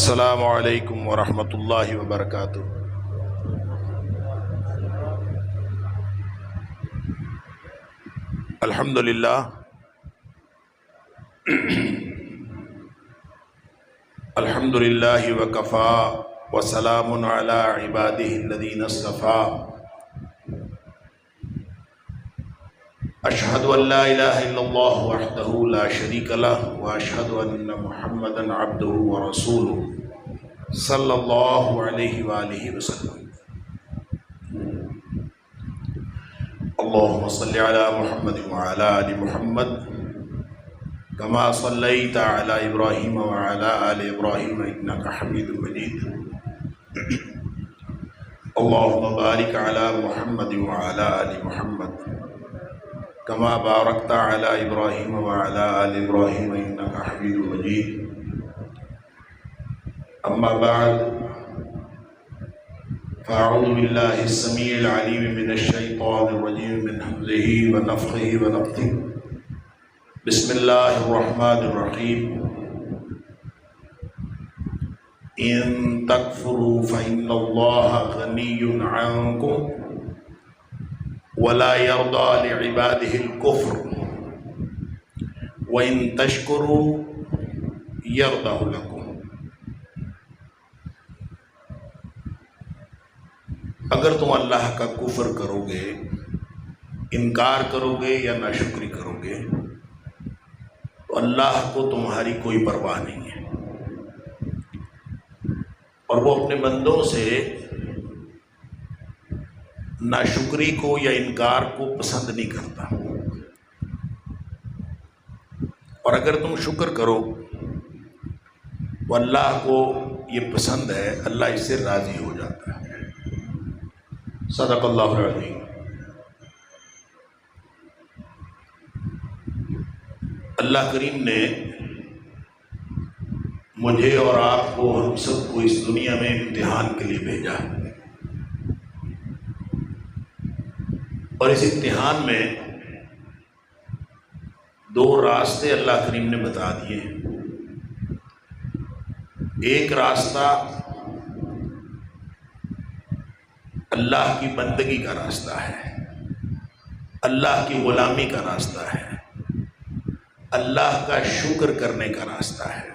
السلام علیکم ورحمۃ اللہ وبرکاتہ۔ الحمد للہ الحمد للہ وکفا وسلام علی عبادہ الذین اصطفیٰ۔ اشہد ان لا الہ الا اللہ وحدہ لا شریک لہ واشہد ان محمدا عبدہ ورسولہ صلی اللہ علیہ وآلہ وسلم۔ اللہم صلی علی محمد وعلی آل محمد کما صلیت علی ابراہیم وعلی آل ابراہیم انک حمید مجید۔ اللہم بارک علی محمد وعلی آل محمد کما بارکت علی ابراہیم وعلی آل ابراہیم انک حمید مجید۔ اما بعد فاعوذ باللہ السمیع العلیم من الشیطان الرجیم من حمزہ ونفخہ ونفثہ۔ بسم اللہ الرحمن الرحیم۔ ان تکفروا فإن اللہ غنی عنکم ولا يرضى لعباده الكفر وإن تشكروا يرضه لكم۔ اگر تم اللہ کا کفر کرو گے، انکار کرو گے یا ناشکری کرو گے تو اللہ کو تمہاری کوئی پرواہ نہیں ہے، اور وہ اپنے بندوں سے ناشکری کو یا انکار کو پسند نہیں کرتا۔ اور اگر تم شکر کرو تو اللہ کو یہ پسند ہے، اللہ اس سے راضی ہو جاتا ہے۔ صدق اللہ العظیم۔ اللہ کریم نے مجھے اور آپ کو، ہم سب کو اس دنیا میں امتحان کے لیے بھیجا، اور اس امتحان میں دو راستے اللہ کریم نے بتا دیے ہیں۔ ایک راستہ اللہ کی بندگی کا راستہ ہے، اللہ کی غلامی کا راستہ ہے، اللہ کا شکر کرنے کا راستہ ہے۔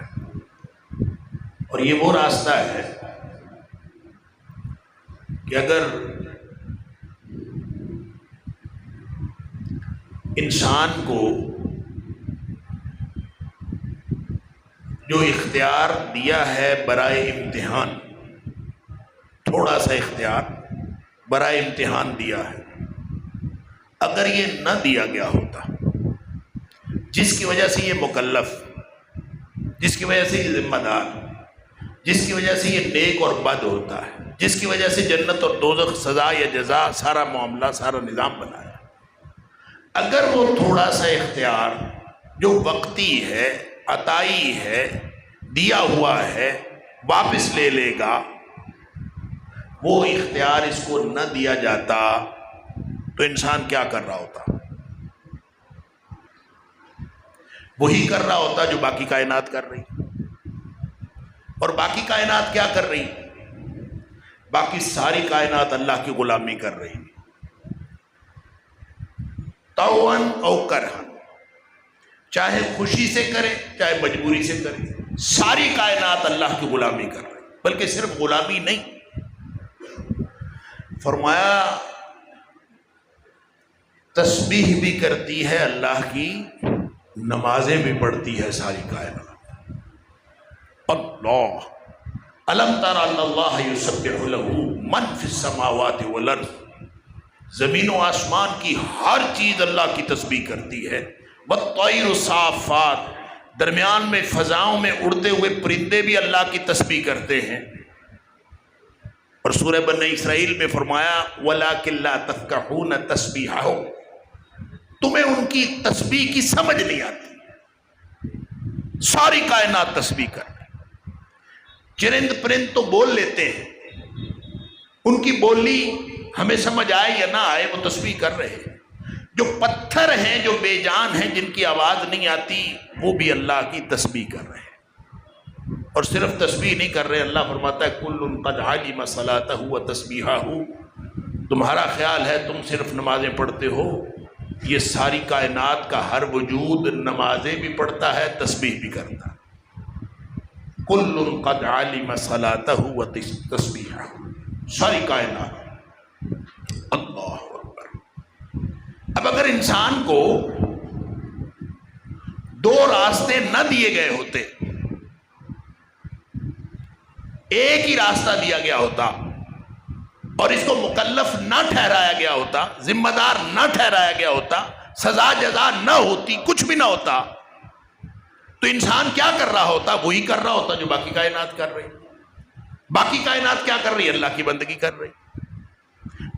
اور یہ وہ راستہ ہے کہ اگر انسان کو جو اختیار دیا ہے برائے امتحان، تھوڑا سا اختیار برائے امتحان دیا ہے، اگر یہ نہ دیا گیا ہوتا، جس کی وجہ سے یہ مکلف، جس کی وجہ سے یہ ذمہ دار، جس کی وجہ سے یہ نیک اور بد ہوتا ہے، جس کی وجہ سے جنت اور دوزخ، سزا یا جزا، سارا معاملہ، سارا نظام بنا ہے، اگر وہ تھوڑا سا اختیار جو وقتی ہے، عطائی ہے، دیا ہوا ہے، واپس لے لے گا، وہ اختیار اس کو نہ دیا جاتا تو انسان کیا کر رہا ہوتا؟ وہی کر رہا ہوتا جو باقی کائنات کر رہی۔ اور باقی کائنات کیا کر رہی؟ باقی ساری کائنات اللہ کی غلامی کر رہی، طوعاً او کرہاً، چاہے خوشی سے کرے چاہے مجبوری سے کرے، ساری کائنات اللہ کی غلامی کر رہی۔ بلکہ صرف غلامی نہیں، فرمایا تسبیح بھی کرتی ہے اللہ کی، نمازیں بھی پڑھتی ہے ساری کائنات۔ اللہ الم تر ان اللہ یسبح لہ من فی السماوات والارض، زمین و آسمان کی ہر چیز اللہ کی تسبیح کرتی ہے۔ والطیر صافات، درمیان میں فضاؤں میں اڑتے ہوئے پرندے بھی اللہ کی تسبیح کرتے ہیں۔ اور سورہ بنی اسرائیل میں فرمایا وَلَٰكِن لَا تَفْقَهُونَ تَسْبِيحَهُمْ، تمہیں ان کی تسبیح کی سمجھ نہیں آتی۔ ساری کائنات تسبیح کر رہے، چرند پرند تو بول لیتے ہیں، ان کی بولی ہمیں سمجھ آئے یا نہ آئے وہ تسبیح کر رہے ہیں۔ جو پتھر ہیں، جو بے جان ہیں، جن کی آواز نہیں آتی، وہ بھی اللہ کی تسبیح کر رہے ہیں۔ اور صرف تسبیح نہیں کر رہے، اللہ فرماتا ہے کل قد علم صلاتہ و تسبیحہ، تمہارا خیال ہے تم صرف نمازیں پڑھتے ہو، یہ ساری کائنات کا ہر وجود نمازیں بھی پڑھتا ہے، تسبیح بھی کرتا ہے۔ کل قد علم صلاتہ و تسبیحہ، ساری کائنات۔ اللہ اکبر۔ اب اگر انسان کو دو راستے نہ دیے گئے ہوتے، ایک ہی راستہ دیا گیا ہوتا اور اس کو مکلف نہ ٹھہرایا گیا ہوتا، ذمہ دار نہ ٹھہرایا گیا ہوتا، سزا جزا نہ ہوتی، کچھ بھی نہ ہوتا، تو انسان کیا کر رہا ہوتا؟ وہی کر رہا ہوتا جو باقی کائنات کر رہی۔ باقی کائنات کیا کر رہی ہے؟ اللہ کی بندگی کر رہی۔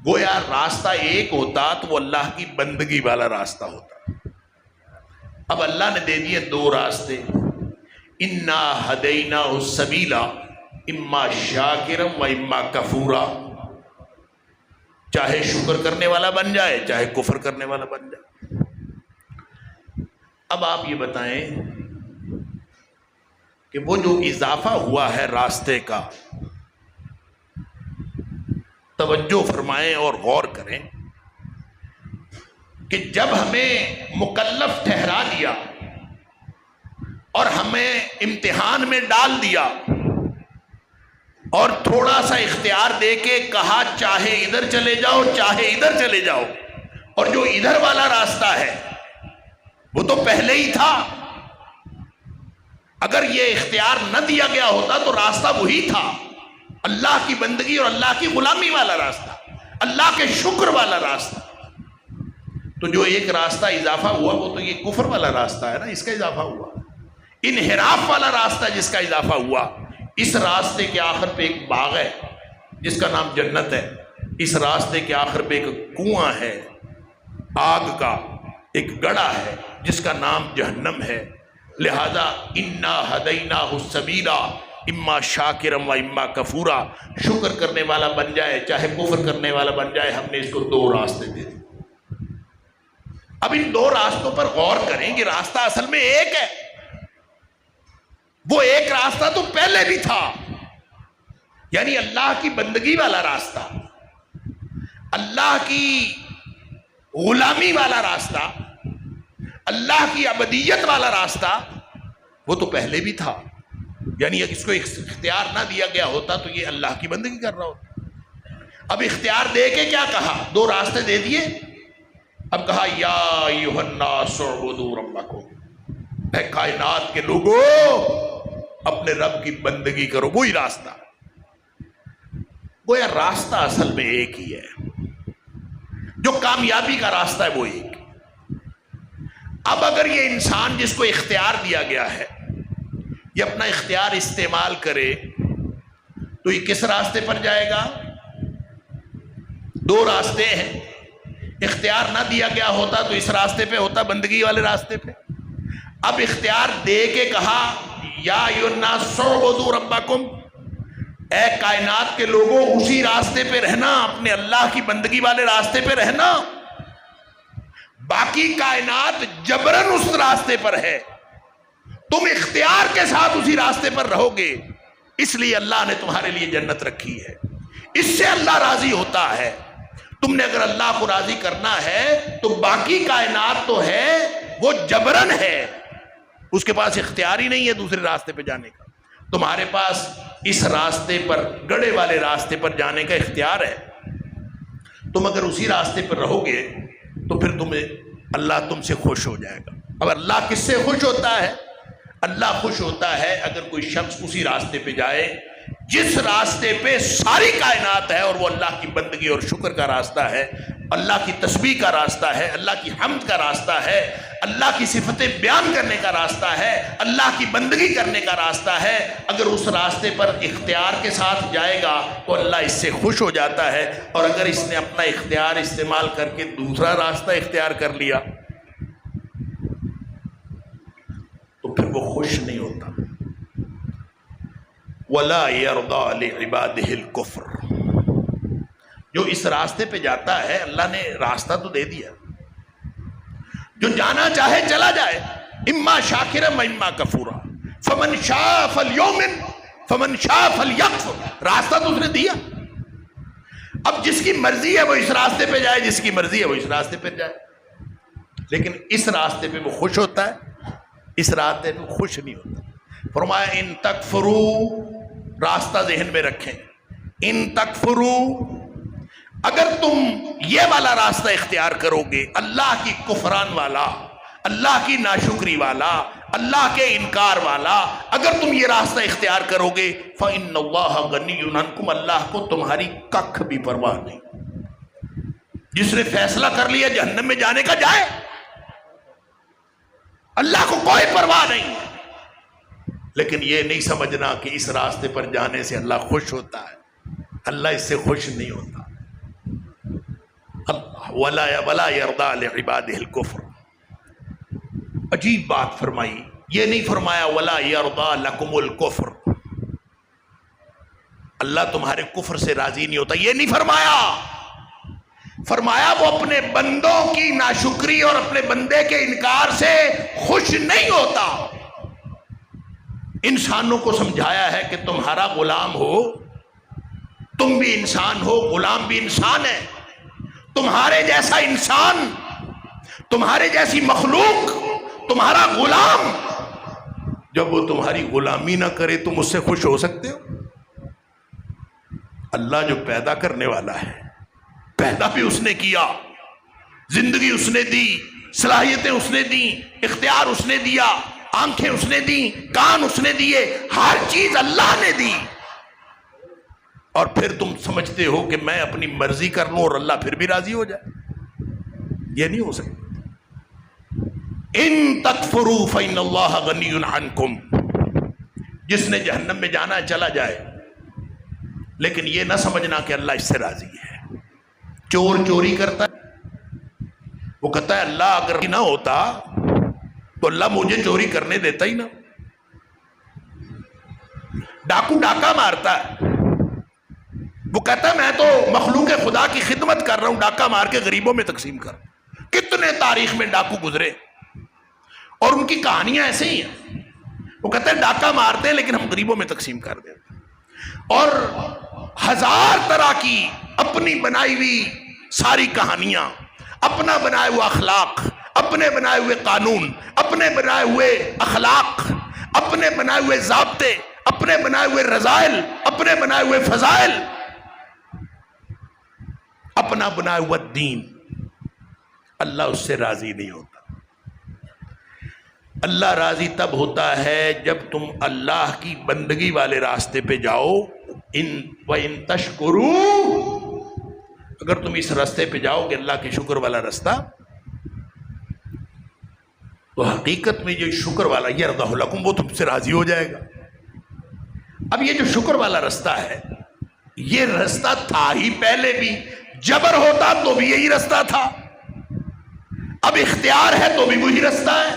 گویا راستہ ایک ہوتا تو وہ اللہ کی بندگی والا راستہ ہوتا۔ اب اللہ نے دے دیے دو راستے، انا ہدیناہ السبیل اما شاکرا و اما کفورا، چاہے شکر کرنے والا بن جائے چاہے کفر کرنے والا بن جائے۔ اب آپ یہ بتائیں کہ وہ جو اضافہ ہوا ہے راستے کا، توجہ فرمائیں اور غور کریں کہ جب ہمیں مکلف ٹھہرا دیا اور ہمیں امتحان میں ڈال دیا اور تھوڑا سا اختیار دے کے کہا چاہے ادھر چلے جاؤ چاہے ادھر چلے جاؤ، اور جو ادھر والا راستہ ہے وہ تو پہلے ہی تھا، اگر یہ اختیار نہ دیا گیا ہوتا تو راستہ وہی تھا، اللہ کی بندگی اور اللہ کی غلامی والا راستہ، اللہ کے شکر والا راستہ۔ تو جو ایک راستہ اضافہ ہوا وہ تو یہ کفر والا راستہ ہے نا، اس کا اضافہ ہوا، انحراف والا راستہ جس کا اضافہ ہوا۔ اس راستے کے آخر پہ ایک باغ ہے جس کا نام جنت ہے، اس راستے کے آخر پہ ایک کنواں ہے آگ کا، ایک گڑھا ہے جس کا نام جہنم ہے۔ لہذا انا ہدیناہ السبیل اما شاکرا و اما کفورا، شکر کرنے والا بن جائے چاہے کفر کرنے والا بن جائے، ہم نے اس کو دو راستے دے دیے۔ اب ان دو راستوں پر غور کریں کہ راستہ اصل میں ایک ہے، وہ ایک راستہ تو پہلے بھی تھا، یعنی اللہ کی بندگی والا راستہ، اللہ کی غلامی والا راستہ، اللہ کی عبدیت والا راستہ، وہ تو پہلے بھی تھا، یعنی اس کو اختیار نہ دیا گیا ہوتا تو یہ اللہ کی بندگی کر رہا ہوتا۔ اب اختیار دے کے کیا کہا؟ دو راستے دے دیے، اب کہا یا ایھا الناس اعبدوا ربکم، اے کائنات کے لوگوں اپنے رب کی بندگی کرو، وہی راستہ۔ گویا راستہ اصل میں ایک ہی ہے، جو کامیابی کا راستہ ہے وہ ایک۔ اب اگر یہ انسان جس کو اختیار دیا گیا ہے یہ اپنا اختیار استعمال کرے تو یہ کس راستے پر جائے گا؟ دو راستے ہیں، اختیار نہ دیا گیا ہوتا تو اس راستے پہ ہوتا، بندگی والے راستے پہ۔ اب اختیار دے کے کہا یا ایھا الناس اعبدوا ربکم، اے کائنات کے لوگوں اسی راستے پہ رہنا، اپنے اللہ کی بندگی والے راستے پہ رہنا، باقی کائنات جبرن اس راستے پر ہے، تم اختیار کے ساتھ اسی راستے پر رہو گے، اس لیے اللہ نے تمہارے لیے جنت رکھی ہے، اس سے اللہ راضی ہوتا ہے۔ تم نے اگر اللہ کو راضی کرنا ہے تو باقی کائنات تو ہے وہ جبرن ہے، اس کے پاس اختیار ہی نہیں ہے دوسرے راستے پہ جانے کا، تمہارے پاس اس راستے پر، گڑھے والے راستے پر جانے کا اختیار ہے۔ تم اگر اسی راستے پر رہو گے تو پھر اللہ تم سے خوش ہو جائے گا۔ اب اللہ کس سے خوش ہوتا ہے؟ اللہ خوش ہوتا ہے اگر کوئی شخص اسی راستے پہ جائے جس راستے پہ ساری کائنات ہے، اور وہ اللہ کی بندگی اور شکر کا راستہ ہے، اللہ کی تسبیح کا راستہ ہے، اللہ کی حمد کا راستہ ہے، اللہ کی صفتیں بیان کرنے کا راستہ ہے، اللہ کی بندگی کرنے کا راستہ ہے۔ اگر اس راستے پر اختیار کے ساتھ جائے گا تو اللہ اس سے خوش ہو جاتا ہے، اور اگر اس نے اپنا اختیار استعمال کر کے دوسرا راستہ اختیار کر لیا تو پھر وہ خوش نہیں ہوتا۔ وَلَا يَرْضَىٰ لِعِبَادِهِ الْكُفْرَ، جو اس راستے پہ جاتا ہے اللہ نے راستہ تو دے دیا، جو جانا چاہے چلا جائے، اما شاکرا و اما کفورا، فمن شاء فلیؤمن فمن شاء فلیکفر، راستہ تو اس نے دیا. اب جس کی مرضی ہے وہ اس راستے پہ جائے، جس کی مرضی ہے وہ اس راستے پہ جائے. لیکن اس راستے پہ وہ خوش ہوتا ہے، اس راستے پہ خوش نہیں ہوتا. فرمایا ان تکفروا، راستہ ذہن میں رکھیں، ان تکفروا، اگر تم یہ والا راستہ اختیار کرو گے، اللہ کی کفران والا، اللہ کی ناشکری والا، اللہ کے انکار والا، اگر تم یہ راستہ اختیار کرو گے، فَإِنَّ اللَّهَ غَنِيٌّ عَنْكُمْ، اللہ کو تمہاری ککھ بھی پرواہ نہیں. جس نے فیصلہ کر لیا جہنم میں جانے کا جائے، اللہ کو کوئی پرواہ نہیں. لیکن یہ نہیں سمجھنا کہ اس راستے پر جانے سے اللہ خوش ہوتا ہے. اللہ اس سے خوش نہیں ہوتا. وَلَا يَرْضَى لِعِبَادِهِ الْكُفْرَ. عجیب بات فرمائی. یہ نہیں فرمایا وَلَا يَرْضَى لَكُمُ الْكُفْرَ، اللہ تمہارے کفر سے راضی نہیں ہوتا، یہ نہیں فرمایا. فرمایا وہ اپنے بندوں کی ناشکری اور اپنے بندے کے انکار سے خوش نہیں ہوتا. انسانوں کو سمجھایا ہے کہ تمہارا غلام ہو، تم بھی انسان ہو، غلام بھی انسان ہے. تمہارے جیسا انسان، تمہارے جیسی مخلوق، تمہارا غلام، جب وہ تمہاری غلامی نہ کرے تم اس سے خوش ہو سکتے ہو؟ اللہ جو پیدا کرنے والا ہے، پیدا بھی اس نے کیا، زندگی اس نے دی، صلاحیتیں اس نے دی، اختیار اس نے دیا، آنکھیں اس نے دی، کان اس نے دیے، ہر چیز اللہ نے دی. اور پھر تم سمجھتے ہو کہ میں اپنی مرضی کر لوں اور اللہ پھر بھی راضی ہو جائے؟ یہ نہیں ہو سکتا. ان تکفروا فإن اللہ غنی عنکم، جس نے جہنم میں جانا ہے چلا جائے، لیکن یہ نہ سمجھنا کہ اللہ اس سے راضی ہے. چور چوری کرتا ہے، وہ کہتا ہے اللہ اگر نہ ہوتا تو اللہ مجھے چوری کرنے دیتا ہی نہ. ڈاکو ڈاکہ مارتا ہے، وہ کہتا ہے میں تو مخلوق خدا کی خدمت کر رہا ہوں، ڈاکہ مار کے غریبوں میں تقسیم کر. کتنے تاریخ میں ڈاکو گزرے اور ان کی کہانیاں ایسے ہی ہیں. وہ کہتے ہیں ڈاکہ مارتے ہیں لیکن ہم غریبوں میں تقسیم کر دیتے. اور ہزار طرح کی اپنی بنائی ہوئی ساری کہانیاں، اپنا بنائے ہوئے اخلاق، اپنے بنائے ہوئے قانون، اپنے بنائے ہوئے اخلاق، اپنے بنائے ہوئے ضابطے، اپنے بنائے ہوئے رذائل، اپنے بنائے ہوئے فضائل، اپنا بنائے ہوا دین. اللہ اس سے راضی نہیں ہوتا. اللہ راضی تب ہوتا ہے جب تم اللہ کی بندگی والے راستے پہ جاؤ. وَإِن تَشْكُرُوا، اگر تم اس راستے پہ جاؤ گے اللہ کے شکر والا راستہ، تو حقیقت میں جو شکر والا یرضہ لکم، وہ تم سے راضی ہو جائے گا. اب یہ جو شکر والا راستہ ہے، یہ راستہ تھا ہی پہلے بھی. جبر ہوتا تو بھی یہی راستہ تھا، اب اختیار ہے تو بھی وہی راستہ ہے.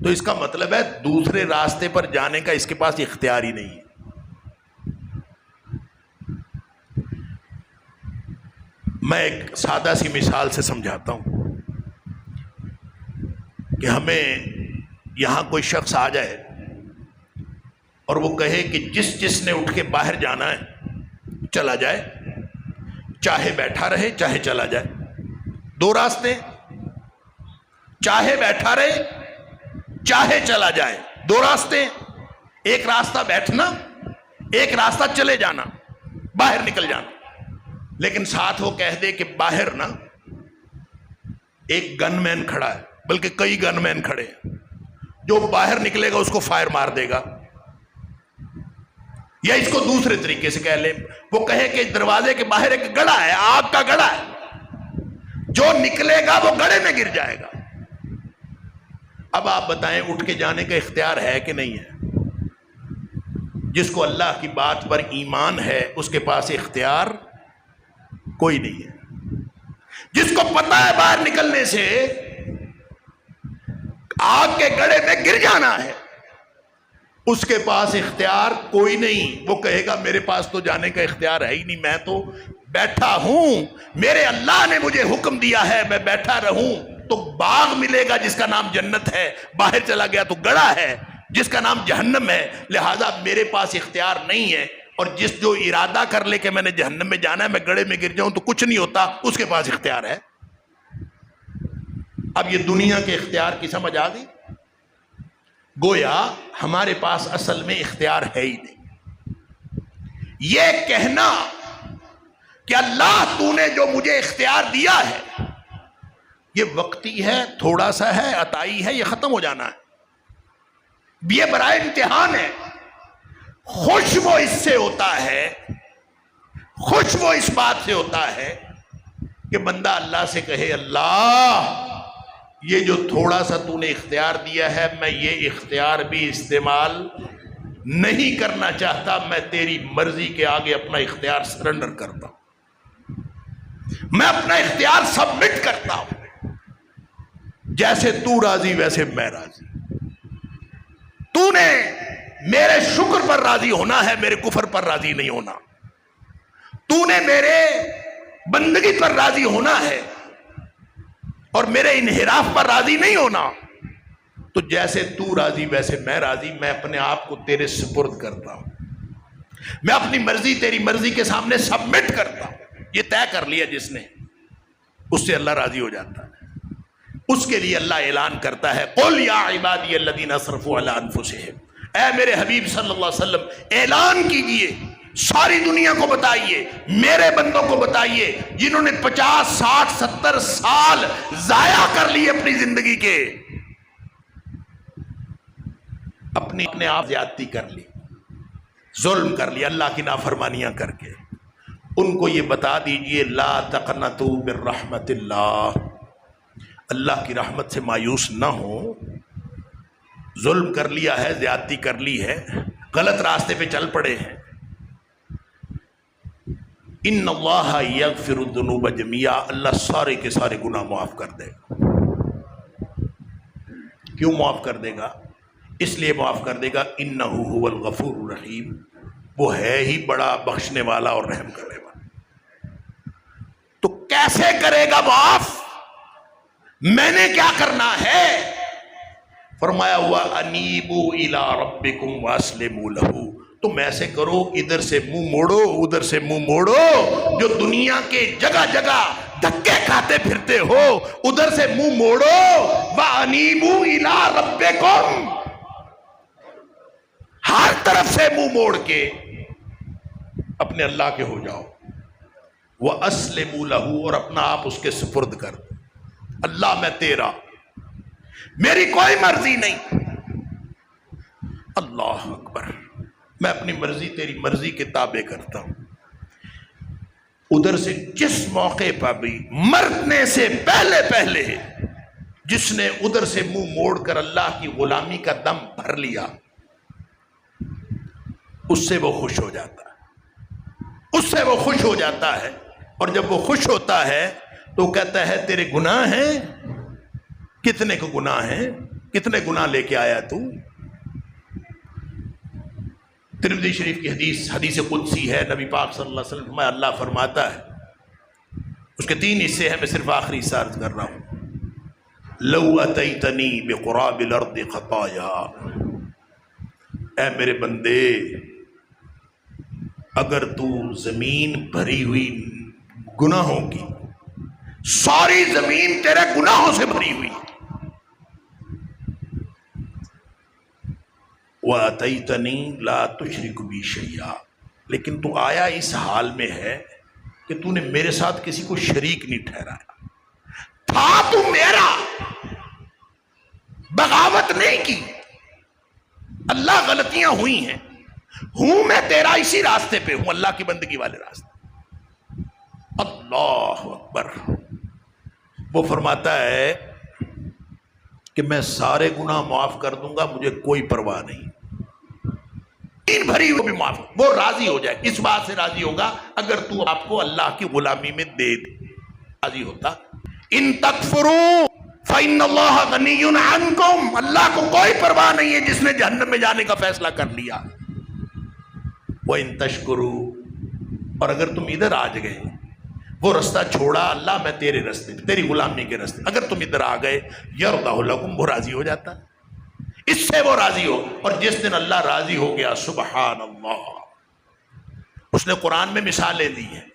تو اس کا مطلب ہے دوسرے راستے پر جانے کا اس کے پاس اختیار ہی نہیں ہے. میں ایک سادہ سی مثال سے سمجھاتا ہوں کہ ہمیں یہاں کوئی شخص آ جائے اور وہ کہے کہ جس نے اٹھ کے باہر جانا ہے چلا جائے، چاہے بیٹھا رہے چاہے چلا جائے. دو راستے، چاہے بیٹھا رہے چاہے چلا جائے. دو راستے، ایک راستہ بیٹھنا، ایک راستہ چلے جانا، باہر نکل جانا. لیکن ساتھ وہ کہہ دے کہ باہر نا ایک گن مین کھڑا ہے، بلکہ کئی گن مین کھڑے ہیں، جو باہر نکلے گا اس کو فائر مار دے گا. یا اس کو دوسرے طریقے سے کہہ لیں، وہ کہے کہ دروازے کے باہر ایک گڑھا ہے، آگ کا گڑھا ہے، جو نکلے گا وہ گڑھے میں گر جائے گا. اب آپ بتائیں اٹھ کے جانے کا اختیار ہے کہ نہیں ہے؟ جس کو اللہ کی بات پر ایمان ہے اس کے پاس اختیار کوئی نہیں ہے. جس کو پتا ہے باہر نکلنے سے آگ کے گڑھے میں گر جانا ہے، اس کے پاس اختیار کوئی نہیں. وہ کہے گا میرے پاس تو جانے کا اختیار ہے ہی نہیں، میں تو بیٹھا ہوں، میرے اللہ نے مجھے حکم دیا ہے میں بیٹھا رہوں تو باغ ملے گا جس کا نام جنت ہے. باہر چلا گیا تو گڑھا ہے، جس کا نام جہنم ہے، لہذا میرے پاس اختیار نہیں ہے، اور جس جو ارادہ کر لے کہ میں نے جہنم میں جانا ہے، میں گڑھے میں گر جاؤں تو کچھ نہیں ہوتا، اس کے پاس اختیار ہے۔ اب یہ دنیا کے اختیار کی سمجھ آ گئی؟ گویا ہمارے پاس اصل میں اختیار ہے ہی نہیں۔ یہ کہنا کہ اللہ تو نے جو مجھے اختیار دیا ہے یہ وقتی ہے، تھوڑا سا ہے، عطائی ہے، یہ ختم ہو جانا ہے، یہ برائے امتحان ہے۔ خوش وہ اس سے ہوتا ہے، خوش وہ اس بات سے ہوتا ہے کہ بندہ اللہ سے کہے اللہ یہ جو تھوڑا سا تو نے اختیار دیا ہے میں یہ اختیار بھی استعمال نہیں کرنا چاہتا، میں تیری مرضی کے آگے اپنا اختیار سرنڈر کرتا ہوں، میں اپنا اختیار سبمٹ کرتا ہوں، جیسے تو راضی ویسے میں راضی۔ تو نے میرے شکر پر راضی ہونا ہے، میرے کفر پر راضی نہیں ہونا۔ تو نے میرے بندگی پر راضی ہونا ہے اور میرے انحراف پر راضی نہیں ہونا، تو جیسے تو راضی ویسے میں راضی، میں اپنے آپ کو تیرے سپرد کرتا ہوں، میں اپنی مرضی تیری مرضی کے سامنے سبمٹ کرتا ہوں۔ یہ طے کر لیا جس نے، اس سے اللہ راضی ہو جاتا ہے۔ اس کے لیے اللہ اعلان کرتا ہے قُلْ يَا عِبَادِيَ الَّذِينَ أَسْرَفُوا عَلَىٰ أَنفُسِهِمْ، اے میرے حبیب صلی اللہ علیہ وسلم اعلان کیجئے، ساری دنیا کو بتائیے، میرے بندوں کو بتائیے جنہوں نے 50 60 70 سال ضائع کر لیے اپنی زندگی کے، اپنے آپ زیادتی کر لی، ظلم کر لیا اللہ کی نافرمانیاں کر کے، ان کو یہ بتا دیجئے لا تقنطوا من رحمت اللہ، اللہ کی رحمت سے مایوس نہ ہو۔ ظلم کر لیا ہے، زیادتی کر لی ہے، غلط راستے پہ چل پڑے ہیں، ان اللہ یغفر الذنوب جميعا، اللہ سارے کے سارے گناہ معاف کر دے گا۔ کیوں معاف کر دے گا؟ اس لیے معاف کر دے گا انہ هو الغفور الرحیم، وہ ہے ہی بڑا بخشنے والا اور رحم کرنے والا۔ تو کیسے کرے گا معاف؟ میں نے کیا کرنا ہے؟ فرمایا وَأَنِيبُوا إِلَىٰ رَبِّكُمْ وَأَسْلِمُوا لَهُ، تم ایسے کرو ادھر سے منہ موڑو ادھر سے منہ موڑو، جو دنیا کے جگہ جگہ دھکے کھاتے پھرتے ہو ادھر سے منہ موڑو، وَأَنِيبُوا إِلَىٰ رَبِّكُمْ، ہر طرف سے منہ موڑ کے اپنے اللہ کے ہو جاؤ، وَأَسْلِمُوا لَهُ، اور اپنا آپ اس کے سپرد کر دو، اللہ میں تیرا، میری کوئی مرضی نہیں۔ اللہ اکبر، میں اپنی مرضی تیری مرضی کے تابع کرتا ہوں۔ ادھر سے جس موقع پر بھی مرنے سے پہلے پہلے جس نے ادھر سے منہ موڑ کر اللہ کی غلامی کا دم بھر لیا، اس سے وہ خوش ہو جاتا ہے، اس سے وہ خوش ہو جاتا ہے، اور جب وہ خوش ہوتا ہے تو کہتا ہے تیرے گناہ ہیں، کتنے کو گناہ ہیں، کتنے گناہ لے کے آیا تو؟ ترمذی شریف کی حدیث قدسی ہے، نبی پاک صلی اللہ علیہ وسلم فرمایا، اللہ فرماتا ہے، اس کے 3 حصے ہیں، میں صرف آخری حصہ عرض کر رہا ہوں، لو اتیتنی بقراب الارض خطایا، اے میرے بندے اگر تو زمین بھری ہوئی گناہوں کی، ساری زمین تیرے گناہوں سے بھری ہوئی، وَأَتَيْتَنِي لَا تُشْرِكُ بِي شَيْئًا، لیکن تو آیا اس حال میں ہے کہ تو نے میرے ساتھ کسی کو شریک نہیں ٹھہرایا، تھا تو میرا، بغاوت نہیں کی، اللہ غلطیاں ہوئی ہیں، ہوں میں تیرا اسی راستے پہ ہوں، اللہ کی بندگی والے راستے۔ اللہ اکبر، وہ فرماتا ہے کہ میں سارے گناہ معاف کر دوں گا، مجھے کوئی پرواہ نہیں، دین بھری وہ بھی معاف، وہ راضی ہو جائے، اس بات سے راضی ہوگا اگر تو آپ کو اللہ کی غلامی میں دے دے، راضی ہوتا۔ ان تکفروا فإن اللہ غنی عنکم، اللہ کو کوئی پرواہ نہیں ہے جس نے جہنم میں جانے کا فیصلہ کر لیا۔ وَإِن تشکروا، اور اگر تم ادھر آ گئے، وہ رستہ چھوڑا اللہ میں تیرے رستے تیری غلامی کے رستے، اگر تم ادھر آ گئے، یرضہ لکم، وہ راضی ہو جاتا۔ اس سے وہ راضی ہو. اور جس دن اللہ راضی ہو گیا، سبحان اللہ، اس نے قرآن میں مثالیں دی ہیں.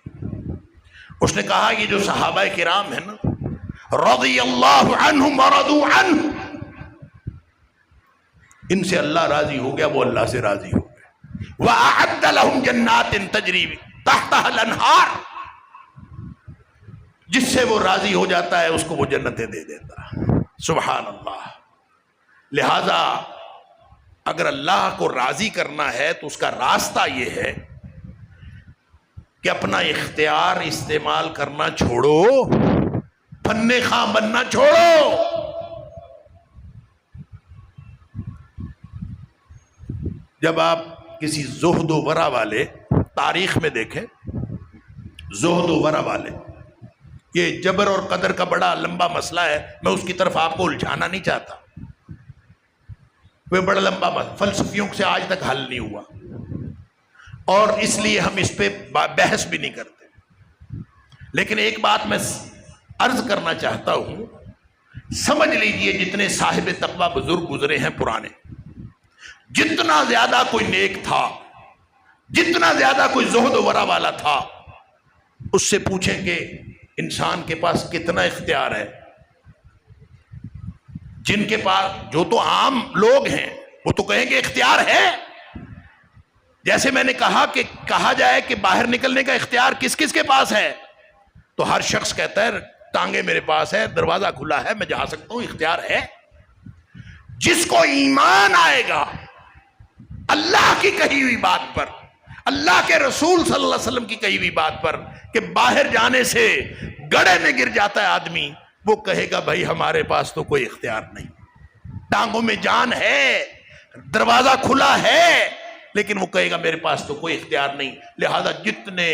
اس نے کہا یہ جو صحابہ کرام ہیں نا، رضی اللہ عنہم ورضوا عنہ، ان سے اللہ راضی ہو گیا، وہ اللہ سے راضی ہو گئے. وَأَعَدَّ لَهُمْ جَنَّاتٍ تَجْرِي تَحْتَهَا الْأَنْهَارُ، جس سے وہ راضی ہو جاتا ہے اس کو وہ جنتیں دے دیتا ہے. سبحان اللہ. لہذا اگر اللہ کو راضی کرنا ہے تو اس کا راستہ یہ ہے کہ اپنا اختیار استعمال کرنا چھوڑو، پھنے خواہ بننا چھوڑو. جب آپ کسی زہد و ورع والے، تاریخ میں دیکھیں زہد و ورع والے، یہ جبر اور قدر کا بڑا لمبا مسئلہ ہے، میں اس کی طرف آپ کو الجھانا نہیں چاہتا. وہ بڑا لمبا مسئلہ فلسفیوں سے آج تک حل نہیں ہوا، اور اس لیے ہم اس پہ بحث بھی نہیں کرتے. لیکن ایک بات میں عرض کرنا چاہتا ہوں، سمجھ لیجئے جتنے صاحب تقویٰ بزرگ گزرے ہیں پرانے، جتنا زیادہ کوئی نیک تھا، جتنا زیادہ کوئی زہد و ورع والا تھا، اس سے پوچھیں کہ انسان کے پاس کتنا اختیار ہے. جن کے پاس، جو تو عام لوگ ہیں وہ تو کہیں گے اختیار ہے. جیسے میں نے کہا کہ کہا جائے کہ باہر نکلنے کا اختیار کس کس کے پاس ہے، تو ہر شخص کہتا ہے ٹانگیں میرے پاس ہے، دروازہ کھلا ہے، میں جا سکتا ہوں، اختیار ہے. جس کو ایمان آئے گا اللہ کی کہی ہوئی بات پر، اللہ کے رسول صلی اللہ علیہ وسلم کی کہی ہوئی بات پر، کہ باہر جانے سے گڑھے میں گر جاتا ہے آدمی، وہ کہے گا بھائی ہمارے پاس تو کوئی اختیار نہیں، ٹانگوں میں جان ہے، دروازہ کھلا ہے، لیکن وہ کہے گا میرے پاس تو کوئی اختیار نہیں. لہذا جتنے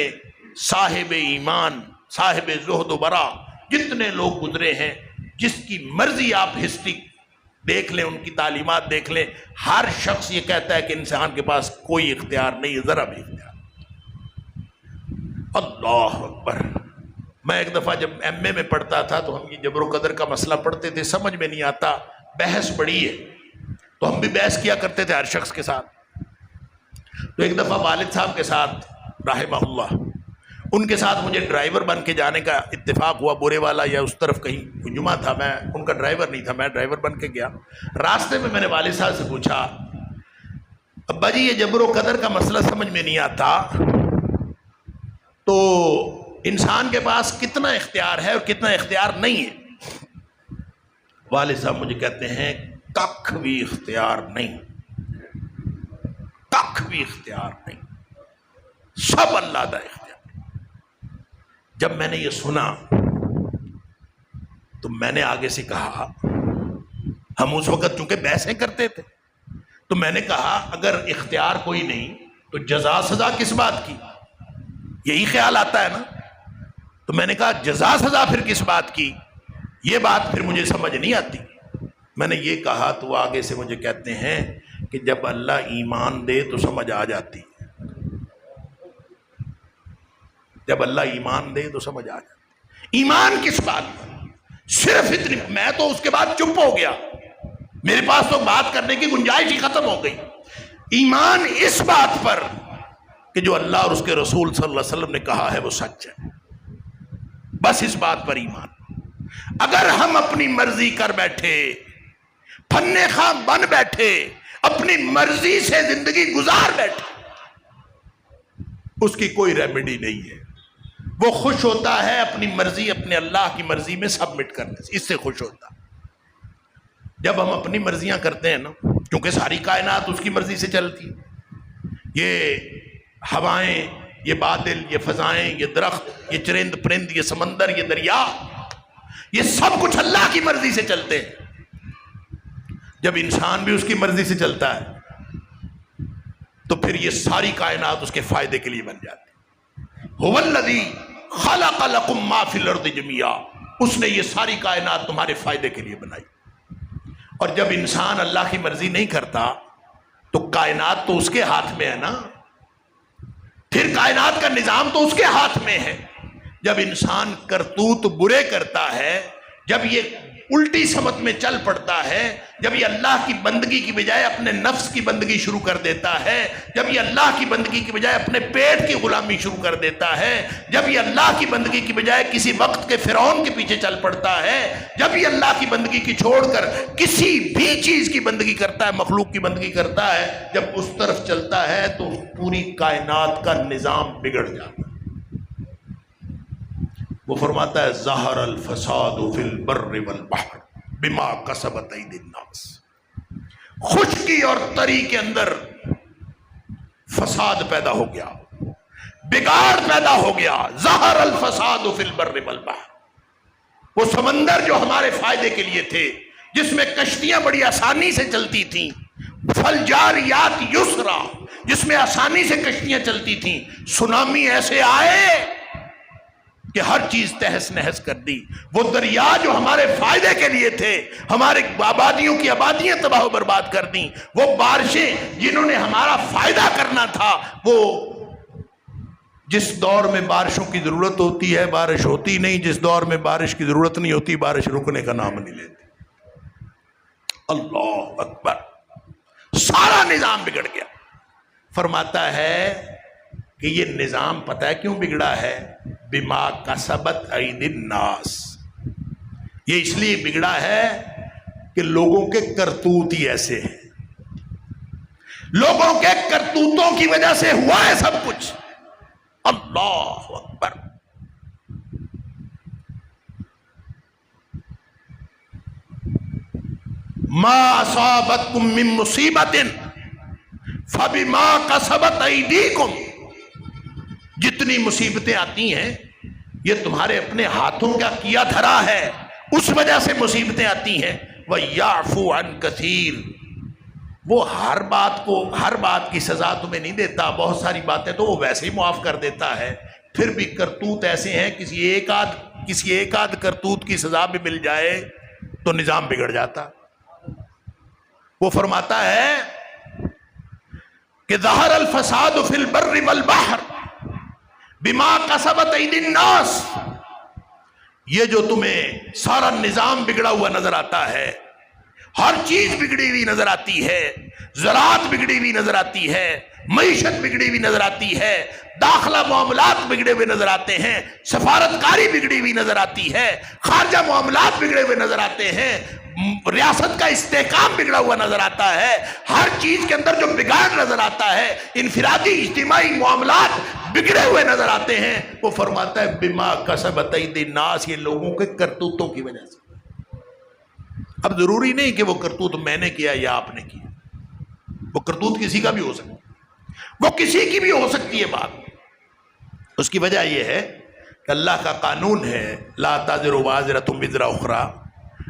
صاحب ایمان، صاحب زہد و ورع، جتنے لوگ گزرے ہیں، جس کی مرضی آپ ہسٹری دیکھ لیں، ان کی تعلیمات دیکھ لیں، ہر شخص یہ کہتا ہے کہ انسان کے پاس کوئی اختیار نہیں ہے، ذرا بھی اختیار. اللہ اکبر. میں ایک دفعہ جب ایم اے میں پڑھتا تھا تو ہم یہ جبر و قدر کا مسئلہ پڑھتے تھے، سمجھ میں نہیں آتا، بحث بڑی ہے، تو ہم بھی بحث کیا کرتے تھے ہر شخص کے ساتھ. تو ایک دفعہ والد صاحب کے ساتھ رحمہ اللہ، ان کے ساتھ مجھے ڈرائیور بن کے جانے کا اتفاق ہوا، بورے والا یا اس طرف کہیں جمعہ تھا، میں ان کا ڈرائیور نہیں تھا، میں ڈرائیور بن کے گیا. راستے میں نے والد صاحب سے پوچھا، ابا جی یہ جبر و قدر کا مسئلہ سمجھ میں نہیں آتا، تو انسان کے پاس کتنا اختیار ہے اور کتنا اختیار نہیں ہے؟ والد صاحب مجھے کہتے ہیں کخ بھی اختیار نہیں، کخ بھی اختیار نہیں، سب اللہ دا اختیار. جب میں نے یہ سنا تو میں نے آگے سے کہا، ہم اس وقت چونکہ بحثیں کرتے تھے، تو میں نے کہا اگر اختیار کوئی نہیں تو جزا سزا کس بات کی؟ یہی خیال آتا ہے نا. تو میں نے کہا جزا سزا پھر کس بات کی؟ یہ بات پھر مجھے سمجھ نہیں آتی. میں نے یہ کہا تو وہ آگے سے مجھے کہتے ہیں کہ جب اللہ ایمان دے تو سمجھ آ جاتی ہے، جب اللہ ایمان دے تو سمجھ آ جاتی. ایمان کس بات پر؟ صرف اتنی. میں تو اس کے بعد چپ ہو گیا، میرے پاس تو بات کرنے کی گنجائش ہی ختم ہو گئی. ایمان اس بات پر کہ جو اللہ اور اس کے رسول صلی اللہ علیہ وسلم نے کہا ہے وہ سچ ہے، بس اس بات پر ایمان. اگر ہم اپنی مرضی کر بیٹھے، پھنے خواہ بن بیٹھے، اپنی مرضی سے زندگی گزار بیٹھے، اس کی کوئی ریمیڈی نہیں ہے. وہ خوش ہوتا ہے اپنی مرضی اپنے اللہ کی مرضی میں سبمٹ کرنے سے، اس سے خوش ہوتا. جب ہم اپنی مرضیاں کرتے ہیں نا، کیونکہ ساری کائنات اس کی مرضی سے چلتی ہے، یہ ہوائیں، یہ بادل، یہ فضائیں، یہ درخت، یہ چرند پرند، یہ سمندر، یہ دریا، یہ سب کچھ اللہ کی مرضی سے چلتے ہیں. جب انسان بھی اس کی مرضی سے چلتا ہے تو پھر یہ ساری کائنات اس کے فائدے کے لیے بن جاتی. هو الذی خلق لکم ما فی الارض جميعا، اس نے یہ ساری کائنات تمہارے فائدے کے لیے بنائی. اور جب انسان اللہ کی مرضی نہیں کرتا تو کائنات تو اس کے ہاتھ میں ہے نا، پھر کائنات کا نظام تو اس کے ہاتھ میں ہے. جب انسان کرتوت برے کرتا ہے، جب یہ الٹی سمت میں چل پڑتا ہے، جب یہ اللہ کی بندگی کی بجائے اپنے نفس کی بندگی شروع کر دیتا ہے، جب یہ اللہ کی بندگی کی بجائے اپنے پیٹ کی غلامی شروع کر دیتا ہے، جب یہ اللہ کی بندگی کی بجائے کسی وقت کے فرعون کے پیچھے چل پڑتا ہے، جب یہ اللہ کی بندگی کی چھوڑ کر کسی بھی چیز کی بندگی کرتا ہے، مخلوق کی بندگی کرتا ہے، جب اس طرف چلتا ہے تو پوری کائنات کا نظام بگڑ جاتا ہے۔ وہ فرماتا ہے ظہر الفساد فی البر والبحر بما کسبت ایدی الناس، خشکی اور تری کے اندر فساد پیدا ہو گیا، بگاڑ پیدا ہو گیا۔ ظہر الفساد فی البر والبحر، وہ سمندر جو ہمارے فائدے کے لیے تھے، جس میں کشتیاں بڑی آسانی سے چلتی تھیں، فالجاریات یسرا، جس میں آسانی سے کشتیاں چلتی تھیں، سونامی ایسے آئے کہ ہر چیز تہس نہس کر دی۔ وہ دریا جو ہمارے فائدے کے لیے تھے، ہمارے آبادیوں کی آبادیاں تباہ و برباد کر دیں۔ وہ بارشیں جنہوں نے ہمارا فائدہ کرنا تھا، وہ جس دور میں بارشوں کی ضرورت ہوتی ہے بارش ہوتی نہیں، جس دور میں بارش کی ضرورت نہیں ہوتی بارش رکنے کا نام نہیں لیتی۔ اللہ اکبر، سارا نظام بگڑ گیا۔ فرماتا ہے کہ یہ نظام پتہ ہے کیوں بگڑا ہے؟ بما کسبت ایدی الناس، یہ اس لیے بگڑا ہے کہ لوگوں کے کرتوت ہی ایسے ہیں، لوگوں کے کرتوتوں کی وجہ سے ہوا ہے سب کچھ۔ اللہ اکبر۔ ما اصابتکم من مصیبت فبما کسبت ایدیکم، جتنی مصیبتیں آتی ہیں یہ تمہارے اپنے ہاتھوں کا کیا دھرا ہے، اس وجہ سے مصیبتیں آتی ہیں۔ وَيَعْفُو عَنْ كَثِيرٍ، وہ ہر بات کی سزا تمہیں نہیں دیتا، بہت ساری باتیں تو وہ ویسے ہی معاف کر دیتا ہے، پھر بھی کرتوت ایسے ہیں کسی ایک آدھ کرتوت کی سزا بھی مل جائے تو نظام بگڑ جاتا۔ وہ فرماتا ہے کہ ظہر الفساد فی البر والبحر بما کسبت ایدی الناس، یہ جو تمہیں سارا نظام بگڑا ہوا نظر آتا ہے، ہر چیز بگڑی ہوئی نظر آتی ہے، زراعت بگڑی ہوئی نظر آتی ہے، معیشت بگڑی ہوئی نظر آتی ہے، داخلہ معاملات بگڑے ہوئے نظر آتے ہیں، سفارتکاری بگڑی ہوئی نظر آتی ہے، خارجہ معاملات بگڑے ہوئے نظر آتے ہیں، ریاست کا استحکام بگڑا ہوا نظر آتا ہے، ہر چیز کے اندر جو بگاڑ نظر آتا ہے، انفرادی اجتماعی معاملات بگڑے ہوئے نظر آتے ہیں۔ وہ فرماتا ہے بما کسبت ایدی الناس، یہ لوگوں کے کرتوتوں کی وجہ سے۔ اب ضروری نہیں کہ وہ کرتوت میں نے کیا یا آپ نے کیا، وہ کرتوت کسی کا بھی ہو سکتا ہے، وہ کسی کی بھی ہو سکتی ہے بات۔ اس کی وجہ یہ ہے کہ اللہ کا قانون ہے لا تزر وازرۃ وزر اخری،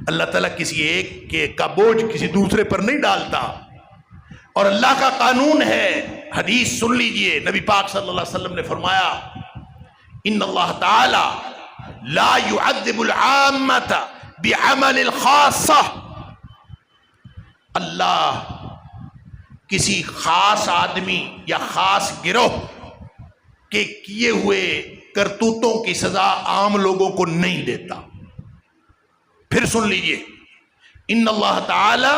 اللہ تعالیٰ کسی ایک کا بوجھ کسی دوسرے پر نہیں ڈالتا، اور اللہ کا قانون ہے، حدیث سن لیجئے، نبی پاک صلی اللہ علیہ وسلم نے فرمایا ان اللہ تعالی لا يعذب العامة بعمل الخاصہ، اللہ کسی خاص آدمی یا خاص گروہ کے کیے ہوئے کرتوتوں کی سزا عام لوگوں کو نہیں دیتا۔ پھر سن لیجئے ان اللہ تعالی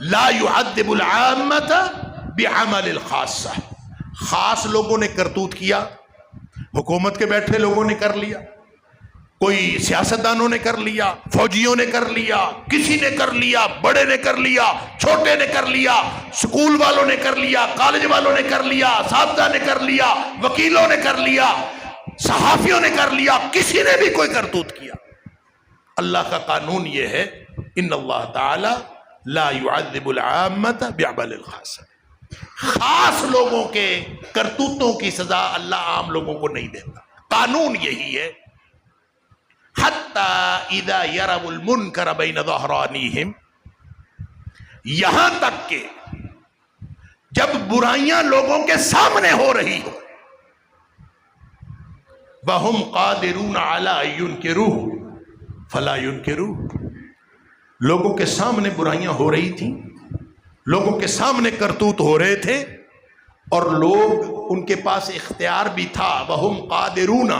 لا يعذب العامة بعمل الخاصہ، خاص لوگوں نے کرتوت کیا، حکومت کے بیٹھے لوگوں نے کر لیا، کوئی سیاستدانوں نے کر لیا، فوجیوں نے کر لیا، کسی نے کر لیا، بڑے نے کر لیا، چھوٹے نے کر لیا، سکول والوں نے کر لیا، کالج والوں نے کر لیا، اساتذہ نے کر لیا، وکیلوں نے کر لیا، صحافیوں نے کر لیا، کسی نے بھی کوئی کرتوت کیا۔ اللہ کا قانون یہ ہے ان اللہ تعالی لا يعذب العامة بعمل الخاص، خاص لوگوں کے کرتوتوں کی سزا اللہ عام لوگوں کو نہیں دیتا۔ قانون یہی ہے حتی اذا یروا المنکر بین ظہرانیہم، یہاں تک کہ جب برائیاں لوگوں کے سامنے ہو رہی ہو، وَهُمْ قَادِرُونَ عَلَىٰ أَن يُنْكِرُوهُ فَلَا يُنْكِرُوهُ، لوگوں کے سامنے برائیاں ہو رہی تھیں، لوگوں کے سامنے کرتوت ہو رہے تھے، اور لوگ ان کے پاس اختیار بھی تھا، وَهُمْ قَادِرُونَ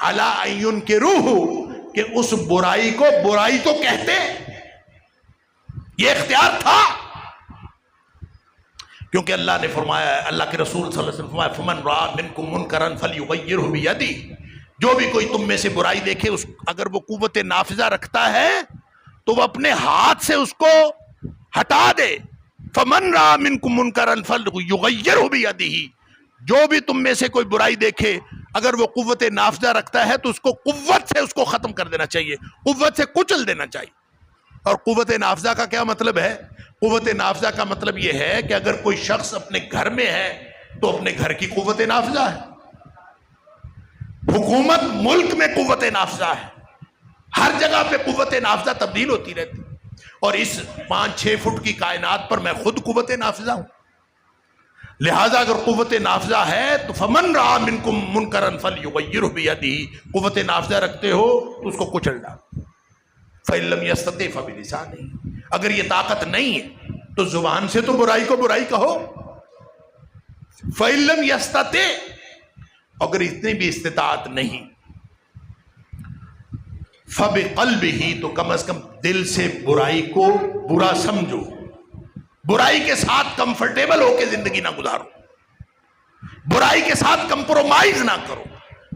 عَلَىٰ أَن يُنْكِرُوهُ، کہ اس برائی کو برائی تو کہتے، یہ اختیار تھا، کیونکہ اللہ نے فرمایا، اللہ کے رسول صلی اللہ علیہ وسلم فرمایا فمن رأى منکم منکرا فلیغیرہ بیدہ، جو بھی کوئی تم میں سے برائی دیکھے، اگر وہ قوت نافذہ رکھتا ہے تو وہ اپنے ہاتھ سے اس کو ہٹا دے. فمن رأى منکم منکرا فلیغیرہ بیدہ، جو بھی تم میں سے کوئی برائی دیکھے اگر وہ قوت نافذہ رکھتا ہے تو اس کو قوت سے اس کو ختم کر دینا چاہیے، قوت سے کچل دینا چاہیے. اور قوت نافذہ کا کیا مطلب ہے؟ قوت نافذہ کا مطلب یہ ہے کہ اگر کوئی شخص اپنے گھر میں ہے تو اپنے گھر کی قوت نافذہ ہے، حکومت ملک میں قوت نافذہ ہے، ہر جگہ پہ قوت نافذہ تبدیل ہوتی رہتی، اور اس 5-6 فٹ کی کائنات پر میں خود قوت نافذہ ہوں. لہذا اگر قوت نافذہ ہے تو فمن رأى منکم منکرا فلیغیرہ بیدہ، قوت نافذہ رکھتے ہو تو اس کو کچل ڈالو. فَإِن لَّمْ يَسْتَطِعْ فَبِلِسَانِهِ، اگر یہ طاقت نہیں ہے تو زبان سے تو برائی کو برائی کہو. فَإِن لَّمْ يَسْتَطِعْ، اگر اتنی بھی استطاعت نہیں، فَبِقَلْبِهِ، تو کم از کم دل سے برائی کو برا سمجھو، برائی کے ساتھ کمفرٹیبل ہو کے زندگی نہ گزارو، برائی کے ساتھ کمپرومائز نہ کرو،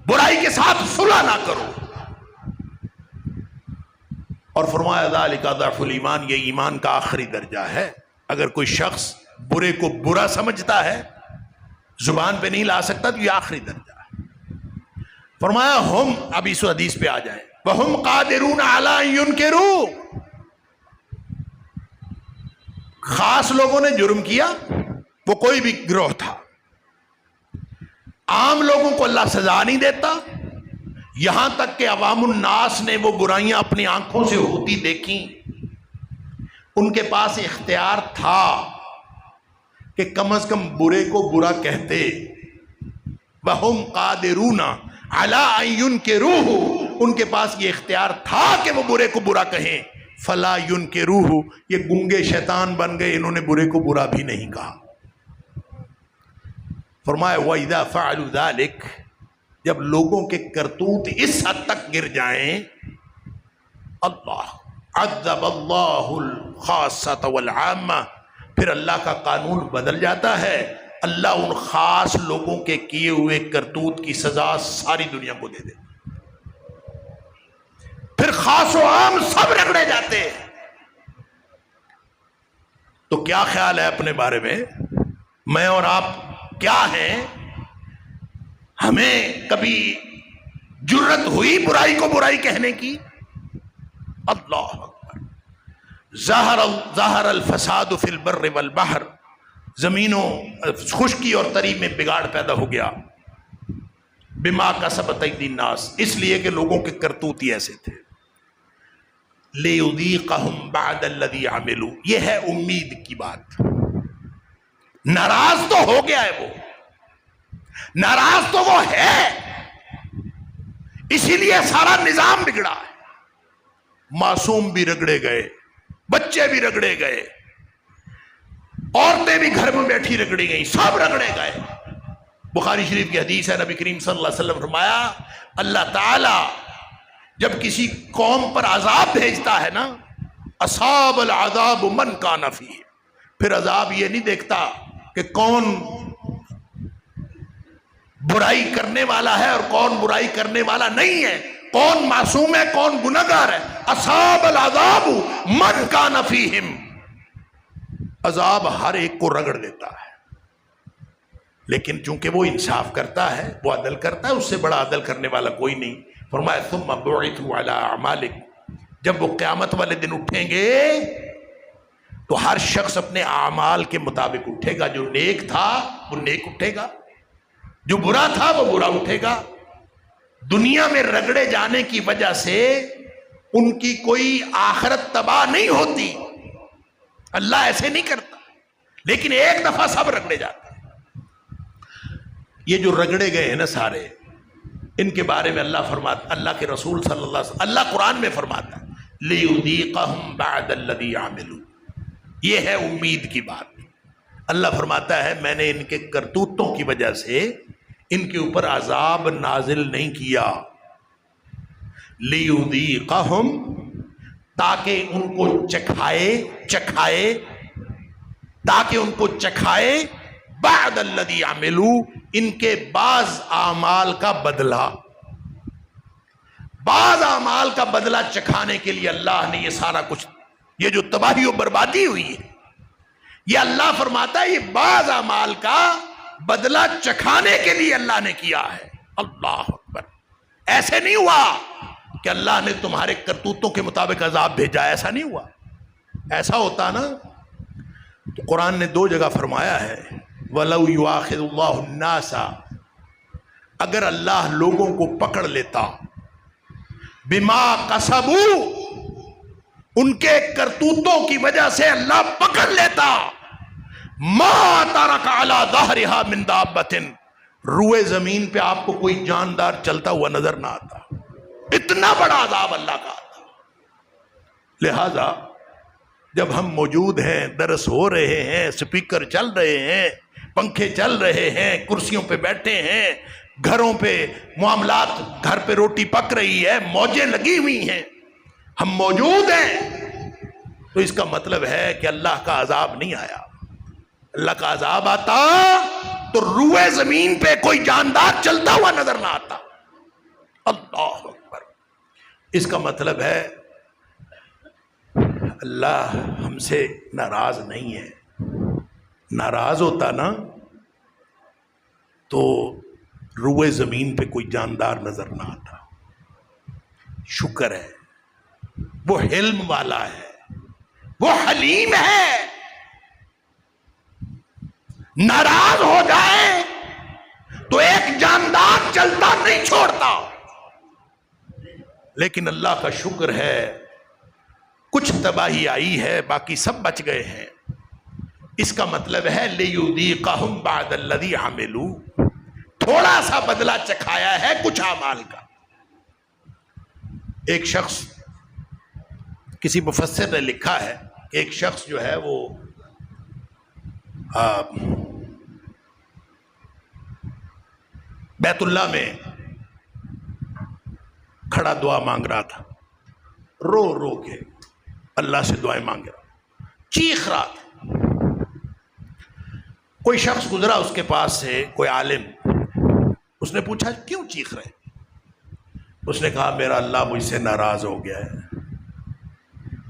برائی کے ساتھ صلح نہ کرو. اور فرمایا ذالک ضعف الایمان، یہ ایمان کا آخری درجہ ہے. اگر کوئی شخص برے کو برا سمجھتا ہے، زبان پہ نہیں لا سکتا، تو یہ آخری درجہ ہے. فرمایا ہم، اب اس حدیث پہ آ جائیں، وَهُمْ قَادِرُونَ عَلَىٰ أَن يُنْكِرُوا، خاص لوگوں نے جرم کیا، وہ کوئی بھی گروہ تھا، عام لوگوں کو اللہ سزا نہیں دیتا، یہاں تک کہ عوام الناس نے وہ برائیاں اپنی آنکھوں سے ہوتی دیکھیں، ان کے پاس اختیار تھا کہ کم از کم برے کو برا کہتے. وَهُمْ قَادِرُونَ عَلَىٰ أَن يُنْكِرُوهُ، ان کے پاس یہ اختیار تھا کہ وہ برے کو برا کہیں. فَلَا يُنْكِرُوهُ، یہ گنگے شیطان بن گئے، انہوں نے برے کو برا بھی نہیں کہا. فرمایا وَإِذَا فَعَلُوا ذَلِكَ، جب لوگوں کے کرتوت اس حد تک گر جائیں، اللہ عذب اللہ الخاصۃ والعامہ، پھر اللہ کا قانون بدل جاتا ہے، اللہ ان خاص لوگوں کے کیے ہوئے کرتوت کی سزا ساری دنیا کو دے دے، پھر خاص و عام سب رگڑے جاتے ہیں. تو کیا خیال ہے اپنے بارے میں؟ میں اور آپ کیا ہیں؟ ہمیں کبھی جرت ہوئی برائی کو برائی کہنے کی؟ اللہ اکبر. ظہر الفساد فی البر والبحر، زمینوں خشکی اور تری میں بگاڑ پیدا ہو گیا، بما کسبت ایدی الناس، اس لیے کہ لوگوں کے کرتوت ہی ایسے تھے. لیذیقہم بعد الذی عملوا، یہ ہے امید کی بات. ناراض تو ہو گیا ہے، وہ ناراض تو وہ ہے، اسی لیے سارا نظام بگڑا ہے. معصوم بھی رگڑے گئے، بچے بھی رگڑے گئے، عورتیں بھی گھر میں بیٹھی رگڑی گئیں، سب رگڑے گئے. بخاری شریف کی حدیث ہے، نبی کریم صلی اللہ علیہ وسلم فرمایا، اللہ تعالی جب کسی قوم پر عذاب بھیجتا ہے نا، اصاب العذاب من کان فیہ، پھر عذاب یہ نہیں دیکھتا کہ کون برائی کرنے والا ہے اور کون برائی کرنے والا نہیں ہے، کون معصوم ہے کون گنہگار ہے. اصاب العذاب من کان فیہم، عذاب ہر ایک کو رگڑ دیتا ہے، لیکن چونکہ وہ انصاف کرتا ہے، وہ عدل کرتا ہے، اس سے بڑا عدل کرنے والا کوئی نہیں. فرمایا ثم بعثوا علی اعمالکم، جب وہ قیامت والے دن اٹھیں گے تو ہر شخص اپنے اعمال کے مطابق اٹھے گا. جو نیک تھا وہ نیک اٹھے گا، جو برا تھا وہ برا اٹھے گا. دنیا میں رگڑے جانے کی وجہ سے ان کی کوئی آخرت تباہ نہیں ہوتی، اللہ ایسے نہیں کرتا، لیکن ایک دفعہ سب رگڑے جاتے ہیں. یہ جو رگڑے گئے ہیں نا سارے، ان کے بارے میں اللہ فرماتا، اللہ کے رسول صلی اللہ علیہ وسلم، اللہ قرآن میں فرماتا ہے لِيُذِيقَهُمْ بَعْدَ الَّذِي عَمِلُوا، یہ ہے امید کی بات. اللہ فرماتا ہے میں نے ان کے کرتوتوں کی وجہ سے ان کے اوپر عذاب نازل نہیں کیا، لیذیقہم، تاکہ ان کو چکھائے تاکہ ان کو چکھائے بعد الذی عملوا، ان کے بعض اعمال کا بدلہ، بعض اعمال کا بدلہ چکھانے کے لیے اللہ نے یہ سارا کچھ، یہ جو تباہی و بربادی ہوئی ہے، یہ اللہ فرماتا ہے یہ بعض اعمال کا بدلہ چکھانے کے لیے اللہ نے کیا ہے۔ اللہ اکبر۔ ایسے نہیں ہوا کہ اللہ نے تمہارے کرتوتوں کے مطابق عذاب بھیجا، ایسا نہیں ہوا۔ ایسا ہوتا نا تو قرآن نے دو جگہ فرمایا ہے وَلَوْ يُؤَاخِذُ اللَّهُ النَّاسَ، اگر اللہ لوگوں کو پکڑ لیتا بِمَا قَسَبُوا، ان کے کرتوتوں کی وجہ سے اللہ پکڑ لیتا، مَا تَرَكَ عَلَى ظَهْرِهَا مِن دَابَّةٍ، روئے زمین پہ آپ کو کوئی جاندار چلتا ہوا نظر نہ آتا۔ اتنا بڑا عذاب اللہ کا آتا۔ لہذا جب ہم موجود ہیں، درس ہو رہے ہیں، سپیکر چل رہے ہیں، پنکھے چل رہے ہیں، کرسیوں پہ بیٹھے ہیں، گھروں پہ معاملات، گھر پہ روٹی پک رہی ہے، موجیں لگی ہوئی ہیں، ہم موجود ہیں، تو اس کا مطلب ہے کہ اللہ کا عذاب نہیں آیا۔ اللہ کا عذاب آتا تو روئے زمین پہ کوئی جاندار چلتا ہوا نظر نہ آتا۔ اللہ اکبر۔ اس کا مطلب ہے اللہ ہم سے ناراض نہیں ہے۔ ناراض ہوتا نا تو روئے زمین پہ کوئی جاندار نظر نہ آتا۔ شکر ہے، وہ حلم والا ہے، وہ حلیم ہے۔ ناراض ہو جائے تو ایک جاندار چلتا نہیں چھوڑتا، لیکن اللہ کا شکر ہے کچھ تباہی آئی ہے، باقی سب بچ گئے ہیں۔ اس کا مطلب ہے لیذیقہم بعد الذی عملوا، تھوڑا سا بدلہ چکھایا ہے کچھ اعمال کا۔ ایک شخص، کسی مفسر نے لکھا ہے کہ ایک شخص جو ہے وہ بیت اللہ میں کھڑا دعا مانگ رہا تھا، رو رو کے اللہ سے دعائیں مانگ رہا، چیخ رہا تھا۔ کوئی شخص گزرا اس کے پاس سے، کوئی عالم، اس نے پوچھا کیوں چیخ رہے؟ اس نے کہا میرا اللہ مجھ سے ناراض ہو گیا ہے،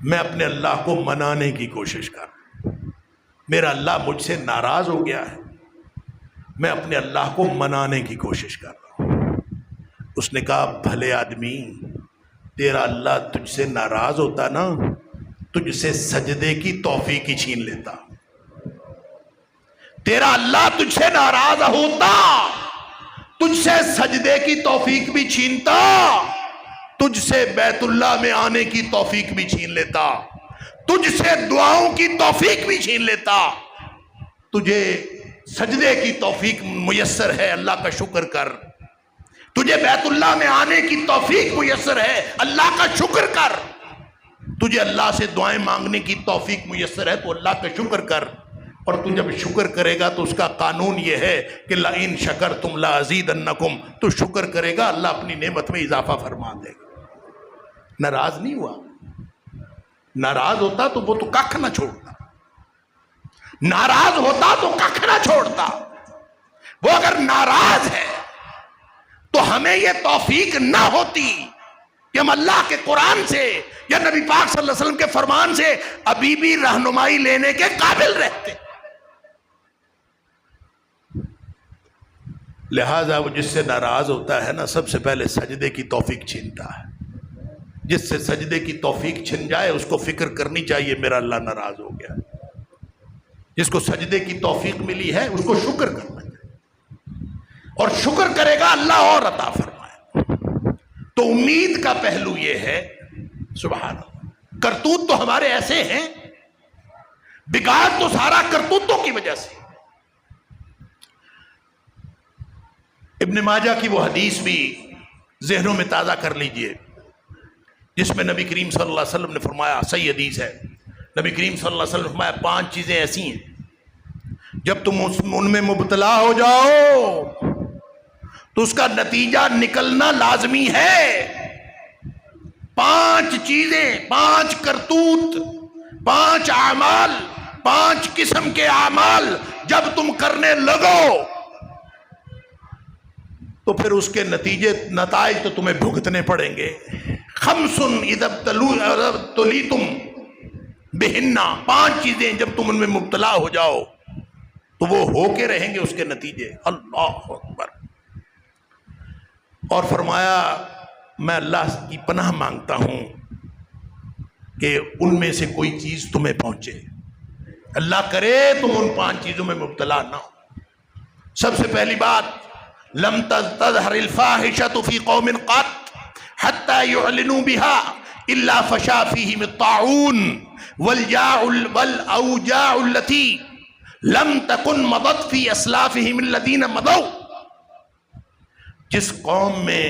میں اپنے اللہ کو منانے کی کوشش کر رہا ہوں، میرا اللہ مجھ سے ناراض ہو گیا ہے، میں اپنے اللہ کو منانے کی کوشش کر رہا ہوں۔ اس نے کہا بھلے آدمی، تیرا اللہ تجھ سے ناراض ہوتا نا، تجھ سے سجدے کی توفیق ہی چھین لیتا۔ تیرا اللہ تجھ سے ناراض ہوتا، تجھ سے سجدے کی توفیق بھی چھینتا، تجھ سے بیت اللہ میں آنے کی توفیق بھی چھین لیتا، تجھ سے دعاؤں کی توفیق بھی چھین لیتا۔ تجھے سجدے کی توفیق میسر ہے، اللہ کا شکر کر۔ تجھے بیت اللہ میں آنے کی توفیق میسر ہے، اللہ کا شکر کر۔ تجھے اللہ سے دعائیں مانگنے کی توفیق میسر ہے تو اللہ کا شکر کر۔ اور تو جب شکر کرے گا تو اس کا قانون یہ ہے کہ لَإِن شَكَرْتُمْ لَأَزِيدَنَّكُمْ، تو شکر کرے گا اللہ اپنی نعمت میں اضافہ فرما دے گا۔ ناراض نہیں ہوا، ناراض ہوتا تو وہ تو ککھ نہ چھوڑتا، ناراض ہوتا تو ککھ نہ چھوڑتا۔ وہ اگر ناراض ہے تو ہمیں یہ توفیق نہ ہوتی کہ ہم اللہ کے قرآن سے یا نبی پاک صلی اللہ علیہ وسلم کے فرمان سے ابھی بھی رہنمائی لینے کے قابل رہتے۔ لہذا وہ جس سے ناراض ہوتا ہے نا، سب سے پہلے سجدے کی توفیق چھینتا ہے۔ جس سے سجدے کی توفیق چھن جائے اس کو فکر کرنی چاہیے میرا اللہ ناراض ہو گیا۔ جس کو سجدے کی توفیق ملی ہے اس کو شکر کرنا چاہیے، اور شکر کرے گا اللہ اور عطا فرمائے۔ تو امید کا پہلو یہ ہے، سبحان اللہ، کرتوت تو ہمارے ایسے ہیں، بگاڑ تو سارا کرتوتوں کی وجہ سے۔ ابن ماجہ کی وہ حدیث بھی ذہنوں میں تازہ کر لیجئے جس میں نبی کریم صلی اللہ علیہ وسلم نے فرمایا، صحیح حدیث ہے، نبی کریم صلی اللہ علیہ وسلم نے فرمایا 5 چیزیں ایسی ہیں جب تم ان میں مبتلا ہو جاؤ تو اس کا نتیجہ نکلنا لازمی ہے۔ 5 چیزیں، 5 کرتوت، 5 اعمال، 5 قسم کے اعمال جب تم کرنے لگو تو پھر اس کے نتائج تو تمہیں بھگتنے پڑیں گے. خمس اذا ابتلیتم بہن، 5 چیزیں جب تم ان میں مبتلا ہو جاؤ تو وہ ہو کے رہیں گے اس کے نتیجے. اللہ اکبر. اور فرمایا میں اللہ کی پناہ مانگتا ہوں کہ ان میں سے کوئی چیز تمہیں پہنچے. اللہ کرے تم ان 5 چیزوں میں مبتلا نہ ہو. سب سے پہلی بات، لم تظہر الفاحشۃ فی قوم قط حتی یعلنوا بها الا فشا فیہم الطاعون والاوجاع التي لم تکن مضت فی اسلافہم الذین مضوا. جس قوم میں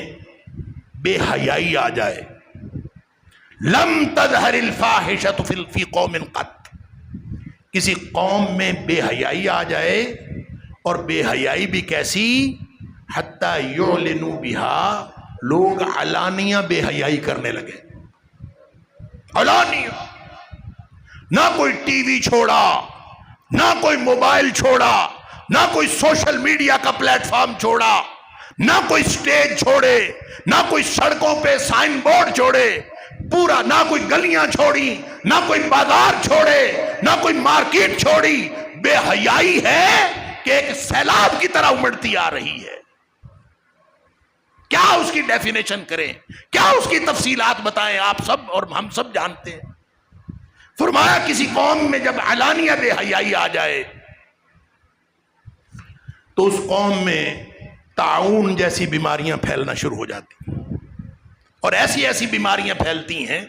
بے حیائی آ جائے، لم تظہر الفاحشۃ فی قوم قط، کسی قوم میں بے حیائی آ جائے، اور بے حیائی بھی کیسی، حتی یعلنوا بها، لوگ علانیہ بے حیائی کرنے لگے. علانیہ، نہ کوئی ٹی وی چھوڑا، نہ کوئی موبائل چھوڑا، نہ کوئی سوشل میڈیا کا پلیٹ فارم چھوڑا، نہ کوئی سٹیج چھوڑے، نہ کوئی سڑکوں پہ سائن بورڈ چھوڑے، پورا نہ کوئی گلیاں چھوڑی، نہ کوئی بازار چھوڑے، نہ کوئی مارکیٹ چھوڑی. بے حیائی ہے کہ ایک سیلاب کی طرح امڑتی آ رہی ہے. کیا اس کی ڈیفینیشن کریں، کیا اس کی تفصیلات بتائیں، آپ سب اور ہم سب جانتے ہیں. فرمایا کسی قوم میں جب علانیہ بے حیائی آ جائے تو اس قوم میں طاعون جیسی بیماریاں پھیلنا شروع ہو جاتی، اور ایسی ایسی بیماریاں پھیلتی ہیں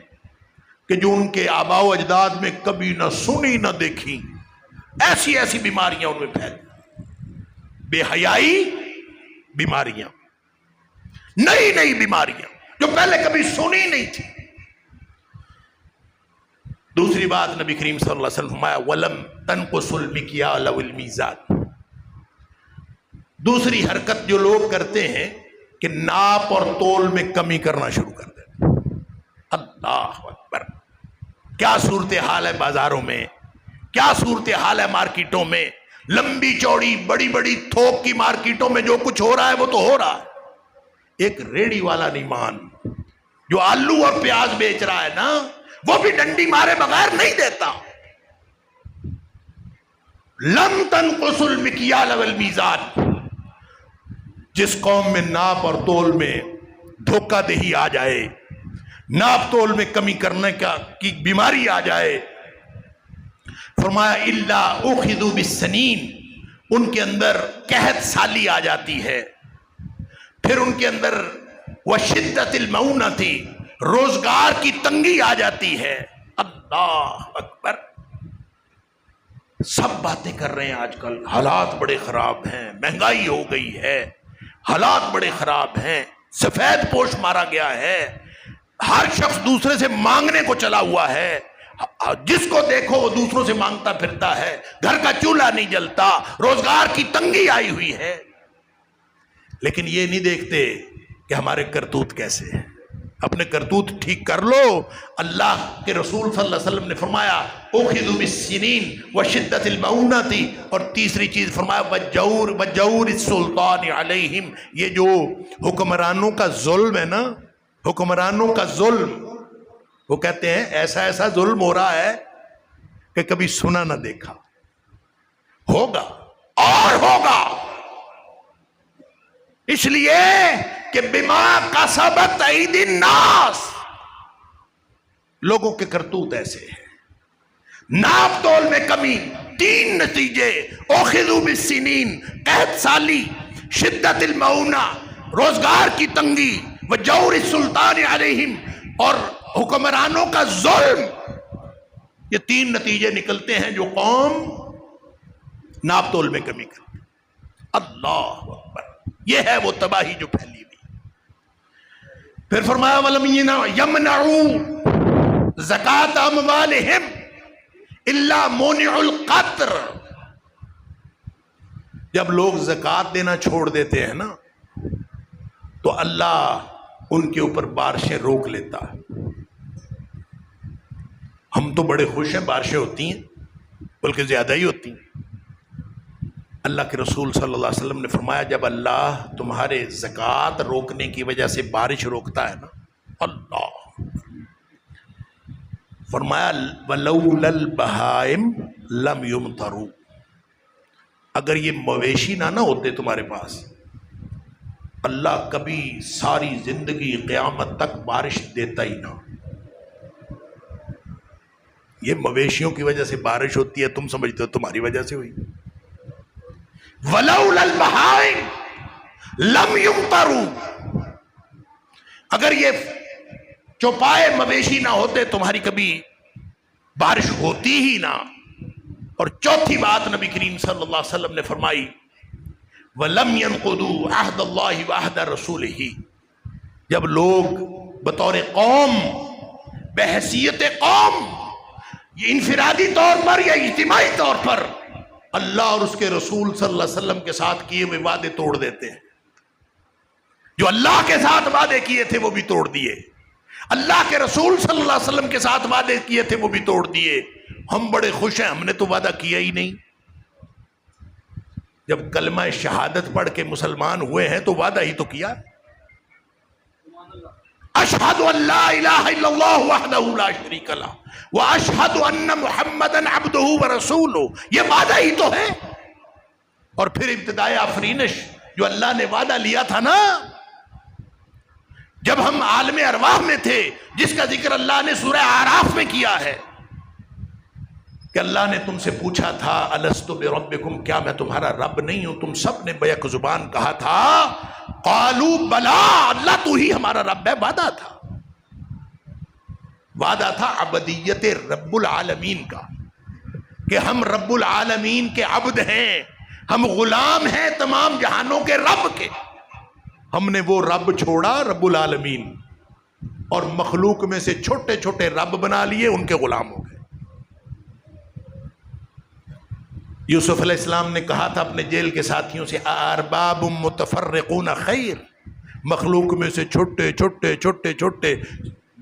کہ جو ان کے آباء و اجداد میں کبھی نہ سنی نہ دیکھی. ایسی ایسی بیماریاں ان میں پھیلتی، بے حیائی بیماریاں، نئی نئی بیماریاں جو پہلے کبھی سنی نہیں تھی. دوسری بات نبی کریم صلی اللہ علیہ وسلم فرمایا وَلَمْ تَنْقُصُ الْمِكْيَالَ وَالْمِيزَانَ. دوسری حرکت جو لوگ کرتے ہیں کہ ناپ اور تول میں کمی کرنا شروع کر دیتے. اللہ اکبر. کیا صورتحال ہے بازاروں میں، کیا صورتحال ہے مارکیٹوں میں. لمبی چوڑی بڑی بڑی تھوک کی مارکیٹوں میں جو کچھ ہو رہا ہے وہ تو ہو رہا ہے. ایک ریڑی والا نہیں مان، جو آلو اور پیاز بیچ رہا ہے نا، وہ بھی ڈنڈی مارے بغیر نہیں دیتا. لم تنقص المکیال والمیزان. جس قوم میں ناپ اور تول میں دھوکہ دہی آ جائے، ناپ تول میں کمی کرنے کی بیماری آ جائے، فرمایا الا اخذوا بالسنین، ان کے اندر قحط سالی آ جاتی ہے. پھر ان کے اندر وشدت المعونۃ، روزگار کی تنگی آ جاتی ہے. اللہ اکبر. سب باتیں کر رہے ہیں آج کل، حالات بڑے خراب ہیں، مہنگائی ہو گئی ہے، حالات بڑے خراب ہیں، سفید پوش مارا گیا ہے، ہر شخص دوسرے سے مانگنے کو چلا ہوا ہے، جس کو دیکھو وہ دوسروں سے مانگتا پھرتا ہے، گھر کا چولہا نہیں جلتا، روزگار کی تنگی آئی ہوئی ہے. لیکن یہ نہیں دیکھتے کہ ہمارے کرتوت کیسے ہیں. اپنے کرتوت ٹھیک کر لو. اللہ کے رسول صلی اللہ علیہ وسلم نے فرمایا اخذوا بالسنین وشدت المعونۃ، اور تیسری چیز فرمایا وجور السلطان علیہم. یہ جو حکمرانوں کا ظلم ہے نا، حکمرانوں کا ظلم، وہ کہتے ہیں ایسا ایسا ظلم ہو رہا ہے کہ کبھی سنا نہ دیکھا. ہوگا اور ہوگا، اس لیے کہ بما کسبت ایدی الناس، لوگوں کے کرتوت ایسے ہیں. ناپ تول میں کمی، 3 نتیجے، اخذوا بالسنین، قحط سالی، شدت المعونہ، روزگار کی تنگی، وجور السلطان علیہم، اور حکمرانوں کا ظلم. یہ 3 نتیجے نکلتے ہیں جو قوم ناپ تول میں کمی کرتی. اللہ اکبر. یہ ہے وہ تباہی جو پھیلی ہوئی. پھر فرمایا وَلَمْ يَمْنَعُوا زَكَاةَ أَمْوَالِهِمْ إِلَّا مُونِعُ الْقَطْرِ. جب لوگ زکوٰۃ دینا چھوڑ دیتے ہیں نا تو اللہ ان کے اوپر بارشیں روک لیتا ہے. ہم تو بڑے خوش ہیں بارشیں ہوتی ہیں، بلکہ زیادہ ہی ہوتی ہیں۔ اللہ کے رسول صلی اللہ علیہ وسلم نے فرمایا جب اللہ تمہارے زکوٰۃ روکنے کی وجہ سے بارش روکتا ہے نا، اللہ فرمایا وَلَوْلَا الْبَهَائِمْ لَمْ يُمْطَرُوا، اگر یہ مویشی نہ ہوتے تمہارے پاس، اللہ کبھی ساری زندگی قیامت تک بارش دیتا ہی نہ۔ یہ مویشیوں کی وجہ سے بارش ہوتی ہے، تم سمجھتے ہو تمہاری وجہ سے ہوئی۔ وَلَوْلَا الْبَهَائِمْ لَمْ يُمْطَرُوا، اگر یہ چوپائے مویشی نہ ہوتے تمہاری کبھی بارش ہوتی ہی نہ۔ اور چوتھی بات نبی کریم صلی اللہ علیہ وسلم نے فرمائی وَلَمْ يَنْقُضُوا عَهْدَ اللَّهِ وَعَهْدَ رَسُولِهِ، جب لوگ بطور قوم، بحیثیت قوم، یہ انفرادی طور پر یا اجتماعی طور پر اللہ اور اس کے رسول صلی اللہ علیہ وسلم کے ساتھ کیے ہوئے وعدے توڑ دیتے ہیں، جو اللہ کے ساتھ وعدے کیے تھے وہ بھی توڑ دیے، اللہ کے رسول صلی اللہ علیہ وسلم کے ساتھ وعدے کیے تھے وہ بھی توڑ دیے۔ ہم بڑے خوش ہیں، ہم نے تو وعدہ کیا ہی نہیں۔ جب کلمہ شہادت پڑھ کے مسلمان ہوئے ہیں تو وعدہ ہی تو کیا۔ اشہد ان لا الہ الا اللہ وحدہ لا شریک لہ واشہد ان محمدًا عبدہ ورسولہ، یہ وعدہ ہی تو ہے۔ اور پھر ابتدائے آفرینش جو اللہ نے وعدہ لیا تھا نا، جب ہم عالم ارواح میں تھے، جس کا ذکر اللہ نے سورہ اعراف میں کیا ہے کہ اللہ نے تم سے پوچھا تھا الست بربکم، کیا میں تمہارا رب نہیں ہوں؟ تم سب نے بیک زبان کہا تھا قالوا بلا، اللہ تو ہی ہمارا رب ہے۔ وعدہ تھا، وعدہ تھا عبدیت رب العالمین کا، کہ ہم رب العالمین کے عبد ہیں، ہم غلام ہیں تمام جہانوں کے رب کے۔ ہم نے وہ رب چھوڑا رب العالمین، اور مخلوق میں سے چھوٹے چھوٹے رب بنا لیے، ان کے غلام ہو گئے۔ یوسف علیہ السلام نے کہا تھا اپنے جیل کے ساتھیوں سے ارباب متفرقون خیر، مخلوق میں سے چھوٹے چھوٹے چھوٹے چھوٹے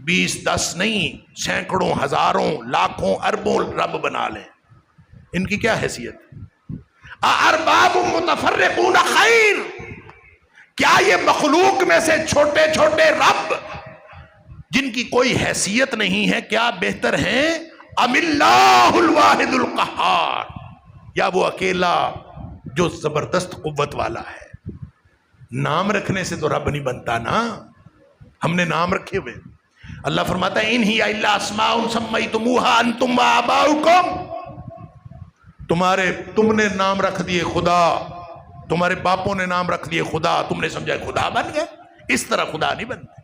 20 10 نہیں، سینکڑوں ہزاروں لاکھوں اربوں رب بنا لیں، ان کی کیا حیثیت؟ ارباب متفرقون خیر، کیا یہ مخلوق میں سے چھوٹے چھوٹے رب جن کی کوئی حیثیت نہیں ہے کیا بہتر ہیں ام اللہ الواحد القہار، یا وہ اکیلا جو زبردست قوت والا ہے؟ نام رکھنے سے تو رب نہیں بنتا نا، ہم نے نام رکھے ہوئے۔ اللہ فرماتا ہے ان ہی الا اسماء سمیتموها انتم وآباؤکم، تم نے نام رکھ دیے خدا، تمہارے باپوں نے نام رکھ دیے خدا، تم نے سمجھا خدا بن گئے، اس طرح خدا نہیں بنتے۔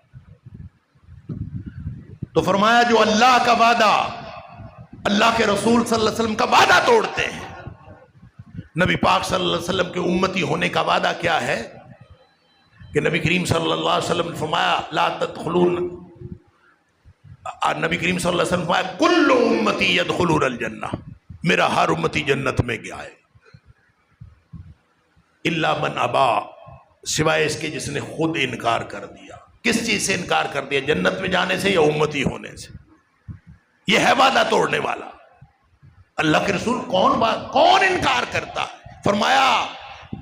تو فرمایا جو اللہ کا وعدہ، اللہ کے رسول صلی اللہ علیہ وسلم کا وعدہ توڑتے ہیں، نبی پاک صلی اللہ علیہ وسلم کے امتی ہونے کا وعدہ کیا ہے کہ نبی کریم صلی اللہ علیہ وسلم نے فرمایا لا تدخلون، نبی کریم صلی اللہ علیہ وسلم نے فرمایا کل امتی یدخلون الجنہ، میرا ہر امتی جنت میں گیا ہے، الا من ابا، سوائے اس کے جس نے خود انکار کر دیا۔ کس چیز سے انکار کر دیا؟ جنت میں جانے سے یا امتی ہونے سے؟ یہ ہے وعدہ توڑنے والا۔ اللہ کے رسول کون انکار کرتا ہے؟ فرمایا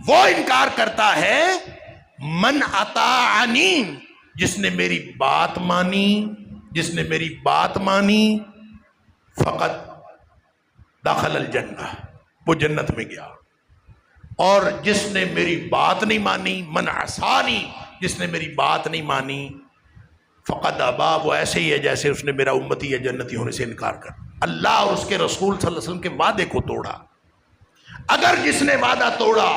وہ انکار کرتا ہے من اطاعنی، جس نے میری بات مانی، جس نے میری بات مانی فقط دخل الجنہ، وہ جنت میں گیا۔ اور جس نے میری بات نہیں مانی من عصانی، جس نے میری بات نہیں مانی فقط ابا، وہ ایسے ہی ہے جیسے اس نے میرا امتی یا جنتی ہونے سے انکار کر۔ اللہ اور اس کے رسول صلی اللہ علیہ وسلم کے وعدے کو توڑا۔ اگر جس نے وعدہ توڑا،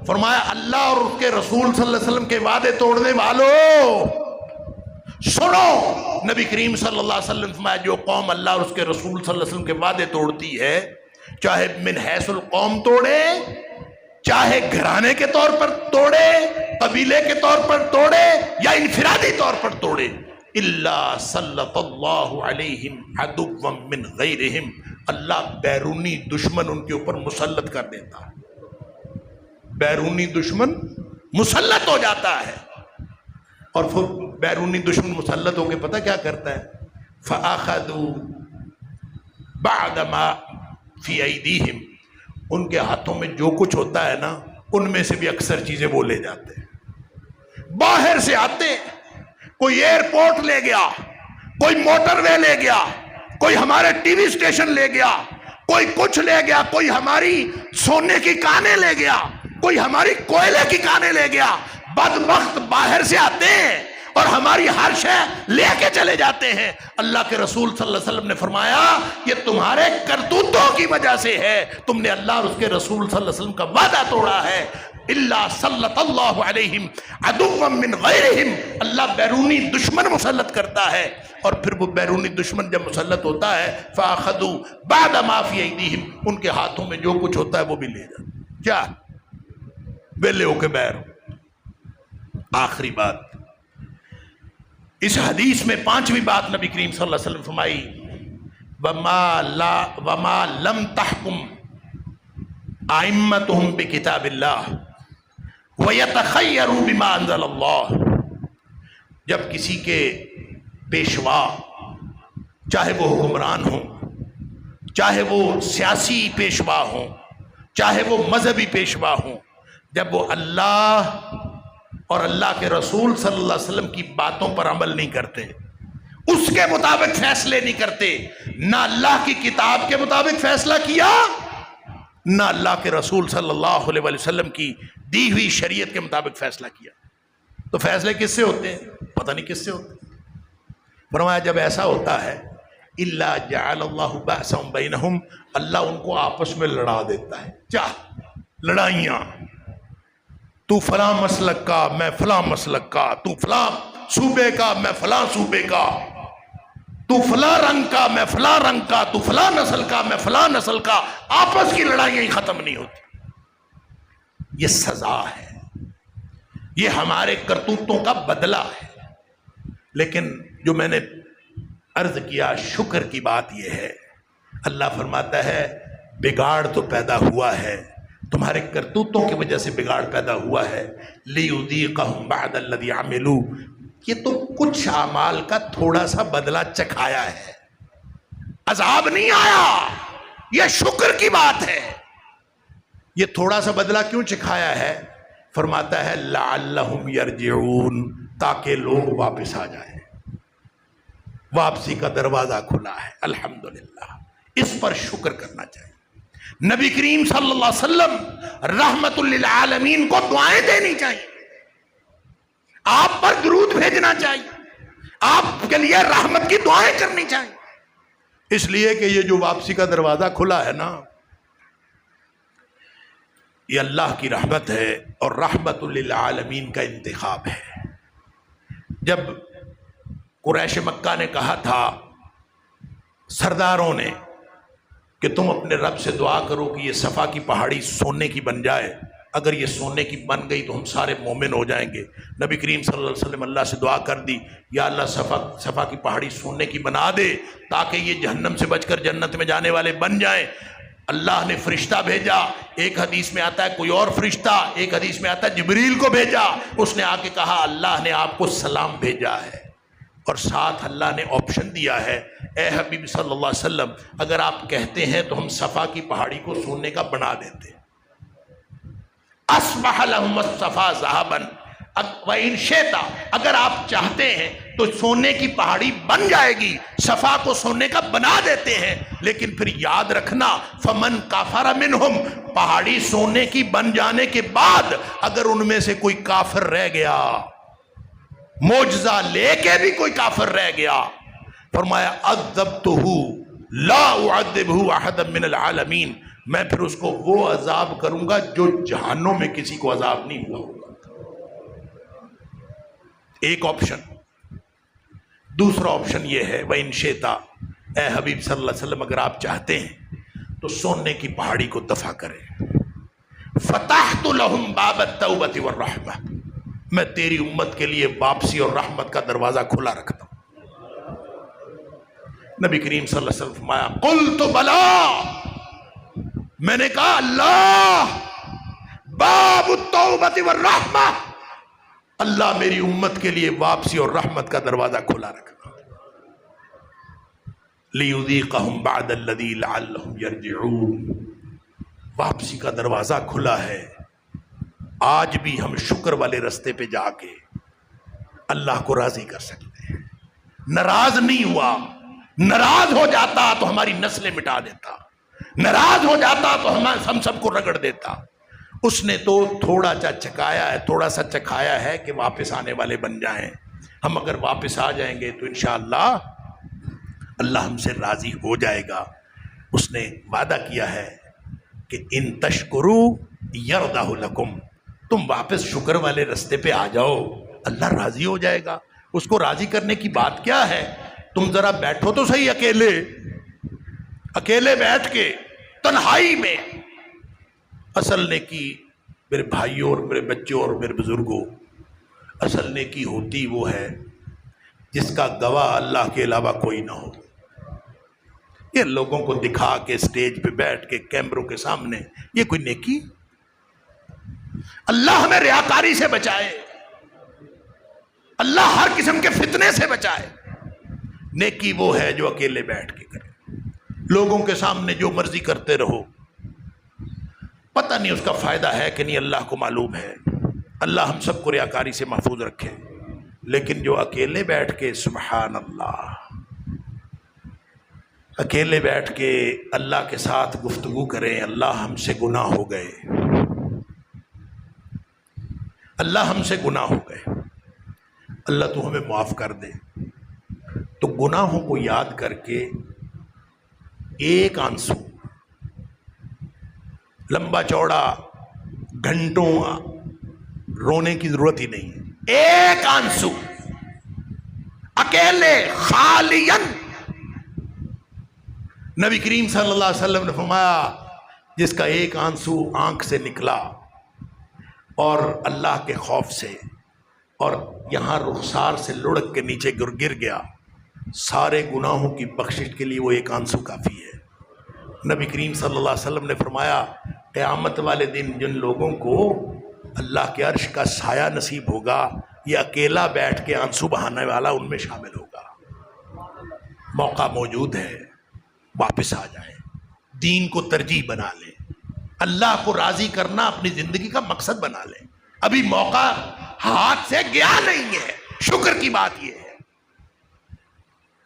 فرمایا اللہ اور اس کے رسول صلی اللہ علیہ وسلم کے وعدے توڑنے والوں سنو، نبی کریم صلی اللہ علیہ وسلم فرمایا جو قوم اللہ اور اس کے رسول صلی اللہ علیہ وسلم کے وعدے توڑتی ہے، چاہے من حیث القوم توڑے، چاہے گھرانے کے طور پر توڑے، قبیلے کے طور پر توڑے، یا انفرادی طور پر توڑے، الا سلط اللہ علیہم عدوا من غیرہم، اللہ بیرونی دشمن ان کے اوپر مسلط کر دیتا ہے، بیرونی دشمن مسلط ہو جاتا ہے۔ اور پھر بیرونی دشمن مسلط ہو کے پتہ کیا کرتا ہے؟ فَأَخَذُوا بعد ما فی ایدیہم، ان کے ہاتھوں میں جو کچھ ہوتا ہے نا ان میں سے بھی اکثر چیزیں وہ لے جاتے ہیں۔ باہر سے آتے، کوئی ایئرپورٹ لے گیا، کوئی موٹر وے لے گیا، کوئی ہمارے ٹی وی اسٹیشن لے گیا، کوئی کچھ لے گیا، کوئی ہماری سونے کی کانیں لے گیا، کوئی ہماری کوئلے کی کانیں لے گیا۔ بدبخت باہر سے آتے ہیں اور ہماری ہر شے لے کے چلے جاتے ہیں۔ اللہ کے رسول صلی اللہ علیہ وسلم نے فرمایا یہ تمہارے کرتوتوں کی وجہ سے ہے، تم نے اللہ اور اس کے رسول صلی اللہ علیہ وسلم کا وعدہ توڑا ہے۔ الا سلط اللہ علیہم عدوا من غیرہم، اللہ بیرونی دشمن مسلط کرتا ہے، اور پھر وہ بیرونی دشمن جب مسلط ہوتا ہے فاخذوا بعد ما فی ایدیہم، ان کے ہاتھوں میں جو کچھ ہوتا ہے وہ بھی لے جاتے۔ کیا ویلے ہو کے بیر۔ آخری بات اس حدیث میں، پانچویں بات نبی کریم صلی اللہ علیہ وسلم فرمائی وما لم تحکم ائمتہم بکتاب اللہ وَيَتَخَيَّرُوا بِمَا أَنزَلَ اللَّهُ، جب کسی کے پیشوا، چاہے وہ حکمران ہوں، چاہے وہ سیاسی پیشوا ہوں، چاہے وہ مذہبی پیشوا ہوں، جب وہ اللہ اور اللہ کے رسول صلی اللہ علیہ وسلم کی باتوں پر عمل نہیں کرتے، اس کے مطابق فیصلے نہیں کرتے، نہ اللہ کی کتاب کے مطابق فیصلہ کیا، نہ اللہ کے رسول صلی اللہ علیہ وسلم کی دی ہوئی شریعت کے مطابق فیصلہ کیا، تو فیصلے کس سے ہوتے ہیں؟ پتہ نہیں کس سے ہوتے ہیں۔ فرمایا جب ایسا ہوتا ہے الا جعل اللہ بأسهم بینہم، اللہ ان کو آپس میں لڑا دیتا ہے۔ لڑائیاں، تو فلاں مسلک کا میں فلاں مسلک کا، تو فلاں صوبے کا میں فلاں صوبے کا، تو فلاں رنگ کا میں فلاں رنگ کا، تو فلاں نسل کا میں فلاں نسل کا، آپس کی لڑائیاں ہی ختم نہیں ہوتی۔ یہ سزا ہے، یہ ہمارے کرتوتوں کا بدلہ ہے۔ لیکن جو میں نے عرض کیا، شکر کی بات یہ ہے، اللہ فرماتا ہے بگاڑ تو پیدا ہوا ہے، تمہارے کرتوتوں کی وجہ سے بگاڑ پیدا ہوا ہے، لِيُذِيقَهُمْ بَعْدَ الَّذِي عَمِلُوا، یہ تو کچھ اعمال کا تھوڑا سا بدلہ چکھایا ہے، عذاب نہیں آیا، یہ شکر کی بات ہے۔ یہ تھوڑا سا بدلہ کیوں چکھایا ہے؟ فرماتا ہے لعلہم یرجعون، تاکہ لوگ واپس آ جائیں، واپسی کا دروازہ کھلا ہے۔ الحمدللہ، اس پر شکر کرنا چاہیے۔ نبی کریم صلی اللہ علیہ وسلم رحمت للعالمین کو دعائیں دینی چاہیے، آپ پر درود بھیجنا چاہیے، آپ کے لیے رحمت کی دعائیں کرنی چاہیے، اس لیے کہ یہ جو واپسی کا دروازہ کھلا ہے نا، یہ اللہ کی رحمت ہے اور رحمت للعالمین کا انتخاب ہے۔ جب قریش مکہ نے کہا تھا سرداروں نے کہ تم اپنے رب سے دعا کرو کہ یہ صفا کی پہاڑی سونے کی بن جائے، اگر یہ سونے کی بن گئی تو ہم سارے مومن ہو جائیں گے، نبی کریم صلی اللہ علیہ وسلم اللہ سے دعا کر دی، یا اللہ صفا کی پہاڑی سونے کی بنا دے تاکہ یہ جہنم سے بچ کر جنت میں جانے والے بن جائیں۔ اللہ نے فرشتہ بھیجا، ایک حدیث میں آتا ہے کوئی اور فرشتہ، ایک حدیث میں آتا ہے جبریل کو بھیجا، اس نے آ کے کہا اللہ نے آپ کو سلام بھیجا ہے، اور ساتھ اللہ نے آپشن دیا ہے اے حبیب صلی اللہ علیہ وسلم اگر آپ کہتے ہیں تو ہم صفا کی پہاڑی کو سونے کا بنا دیتے۔ اصبح لهم الصفا ذهبا وان شئت، اگر آپ چاہتے ہیں تو سونے کی پہاڑی بن جائے گی، صفا کو سونے کا بنا دیتے ہیں، لیکن پھر یاد رکھنا فمن کافر منہم، پہاڑی سونے کی بن جانے کے بعد اگر ان میں سے کوئی کافر رہ گیا، معجزہ لے کے بھی کوئی کافر رہ گیا، فرمایا عذبتہ لا اعذبہ احدا من العالمین، میں پھر اس کو وہ عذاب کروں گا جو جہنم میں کسی کو عذاب نہیں ہوا ہوگا۔ ایک آپشن۔ دوسرا آپشن یہ ہے وَإِن شِئْتَ، اے حبیب صلی اللہ علیہ وسلم اگر آپ چاہتے ہیں تو سونے کی پہاڑی کو دفع کریں، فَتَحْتُ لَهُمْ بَابَ التَّوْبَةِ وَالرَّحْمَةِ، میں تیری امت کے لیے واپسی اور رحمت کا دروازہ کھلا رکھتا ہوں۔ نبی کریم صلی اللہ علیہ وسلم فرمایا قلت بلا، میں نے کہا اللہ باب التوبۃ والرحمہ، اللہ میری امت کے لیے واپسی اور رحمت کا دروازہ کھلا رکھنا۔ لیذیقہم بعد الذی لعلہم یرجعون، واپسی کا دروازہ کھلا ہے۔ آج بھی ہم شکر والے رستے پہ جا کے اللہ کو راضی کر سکتے ہیں۔ ناراض نہیں ہوا، ناراض ہو جاتا تو ہماری نسلیں مٹا دیتا، ناراض ہو جاتا تو ہم سب کو رگڑ دیتا۔ اس نے تو تھوڑا سا چکھایا ہے، تھوڑا سا چکھایا ہے کہ واپس آنے والے بن جائیں۔ ہم اگر واپس آ جائیں گے تو انشاءاللہ اللہ ہم سے راضی ہو جائے گا۔ اس نے وعدہ کیا ہے کہ ان تشکرو یرضہ لکم، تم واپس شکر والے رستے پہ آ جاؤ، اللہ راضی ہو جائے گا۔ اس کو راضی کرنے کی بات کیا ہے؟ تم ذرا بیٹھو تو صحیح، اکیلے بیٹھ کے تنہائی میں۔ اصل نیکی میرے بھائیوں اور میرے بچوں اور میرے بزرگوں، اصل نیکی ہوتی وہ ہے جس کا گواہ اللہ کے علاوہ کوئی نہ ہو۔ یہ لوگوں کو دکھا کے اسٹیج پہ بیٹھ کے کیمروں کے سامنے، یہ کوئی نیکی؟ اللہ ہمیں ریاکاری سے بچائے، اللہ ہر قسم کے فتنے سے بچائے۔ نیکی وہ ہے جو اکیلے بیٹھ کے کرے، لوگوں کے سامنے جو مرضی کرتے رہو، پتہ نہیں اس کا فائدہ ہے کہ نہیں، اللہ کو معلوم ہے۔ اللہ ہم سب کو ریاکاری سے محفوظ رکھے۔ لیکن جو اکیلے بیٹھ کے، سبحان اللہ، اکیلے بیٹھ کے اللہ کے ساتھ گفتگو کریں، اللہ ہم سے گناہ ہو گئے، اللہ ہم سے گناہ ہو گئے، اللہ تو ہمیں معاف کر دے۔ تو گناہوں کو یاد کر کے ایک آنسو، لمبا چوڑا گھنٹوں رونے کی ضرورت ہی نہیں ہے، ایک آنسو اکیلے خالین۔ نبی کریم صلی اللہ علیہ وسلم نے فرمایا جس کا ایک آنسو آنکھ سے نکلا اور اللہ کے خوف سے اور یہاں رخسار سے لڑک کے نیچے گر گیا، سارے گناہوں کی بخشش کے لیے وہ ایک آنسو کافی ہے۔ نبی کریم صلی اللہ علیہ وسلم نے فرمایا قیامت والے دن جن لوگوں کو اللہ کے عرش کا سایہ نصیب ہوگا، یہ اکیلا بیٹھ کے آنسو بہانے والا ان میں شامل ہوگا۔ موقع موجود ہے، واپس آ جائیں، دین کو ترجیح بنا لیں، اللہ کو راضی کرنا اپنی زندگی کا مقصد بنا لیں۔ ابھی موقع ہاتھ سے گیا نہیں ہے، شکر کی بات یہ ہے۔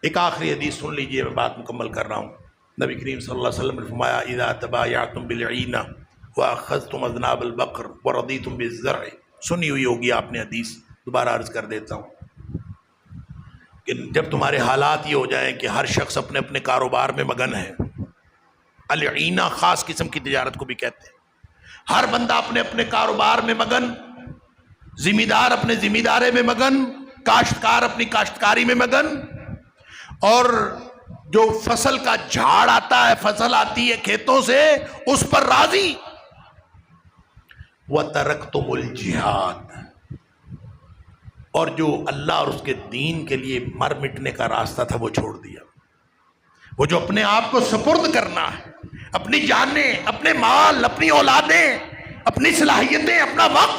ایک آخری حدیث سن لیجئے، میں بات مکمل کر رہا ہوں۔ نبی کریم صلی اللہ علیہ وسلم نے فرمایا اذا تبایعتم بالعینہ واخذتم اذناب البقر ورضیتم بالزرع، سنی ہوئی ہوگی آپ نے حدیث، دوبارہ عرض کر دیتا ہوں کہ جب تمہارے حالات یہ ہو جائیں کہ ہر شخص اپنے اپنے کاروبار میں مگن ہے، العینہ خاص قسم کی تجارت کو بھی کہتے ہیں، ہر بندہ اپنے اپنے کاروبار میں مگن، ذمہ دار اپنے ذمہ دارے میں مگن، کاشتکار اپنی کاشتکاری میں مگن، اور جو فصل کا جھاڑ آتا ہے، فصل آتی ہے کھیتوں سے، اس پر راضی۔ وَتَرَكْتُمُ الْجِهَادَ، اور جو اللہ اور اس کے دین کے لیے مر مٹنے کا راستہ تھا وہ چھوڑ دیا۔ وہ جو اپنے آپ کو سپرد کرنا ہے، اپنی جانیں، اپنے مال، اپنی اولادیں، اپنی صلاحیتیں، اپنا وقت،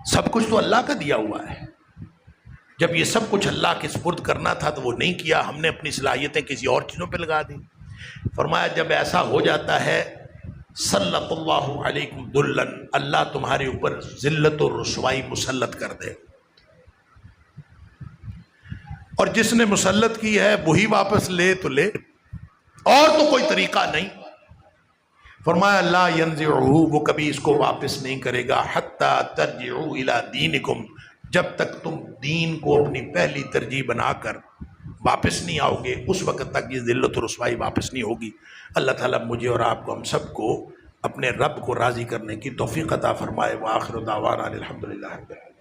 سب کچھ تو اللہ کا دیا ہوا ہے۔ جب یہ سب کچھ اللہ کے سپرد کرنا تھا تو وہ نہیں کیا، ہم نے اپنی صلاحیتیں کسی اور چیزوں پہ لگا دی۔ فرمایا جب ایسا ہو جاتا ہے سلط اللہ علیکم ذلًا، اللہ تمہارے اوپر ذلت اور رسوائی مسلط کر دے، اور جس نے مسلط کی ہے وہی واپس لے تو لے، اور تو کوئی طریقہ نہیں۔ فرمایا لا ینزعہ، وہ کبھی اس کو واپس نہیں کرے گا، حتی ترجعوا الی دینکم، جب تک تم دین کو اپنی پہلی ترجیح بنا کر واپس نہیں آؤ گے، اس وقت تک یہ ذلت و رسوائی واپس نہیں ہوگی۔ اللہ تعالیٰ مجھے اور آپ کو، ہم سب کو اپنے رب کو راضی کرنے کی توفیق عطا فرمائے۔ وآخر دعوانا الحمدللہ رب العالمین۔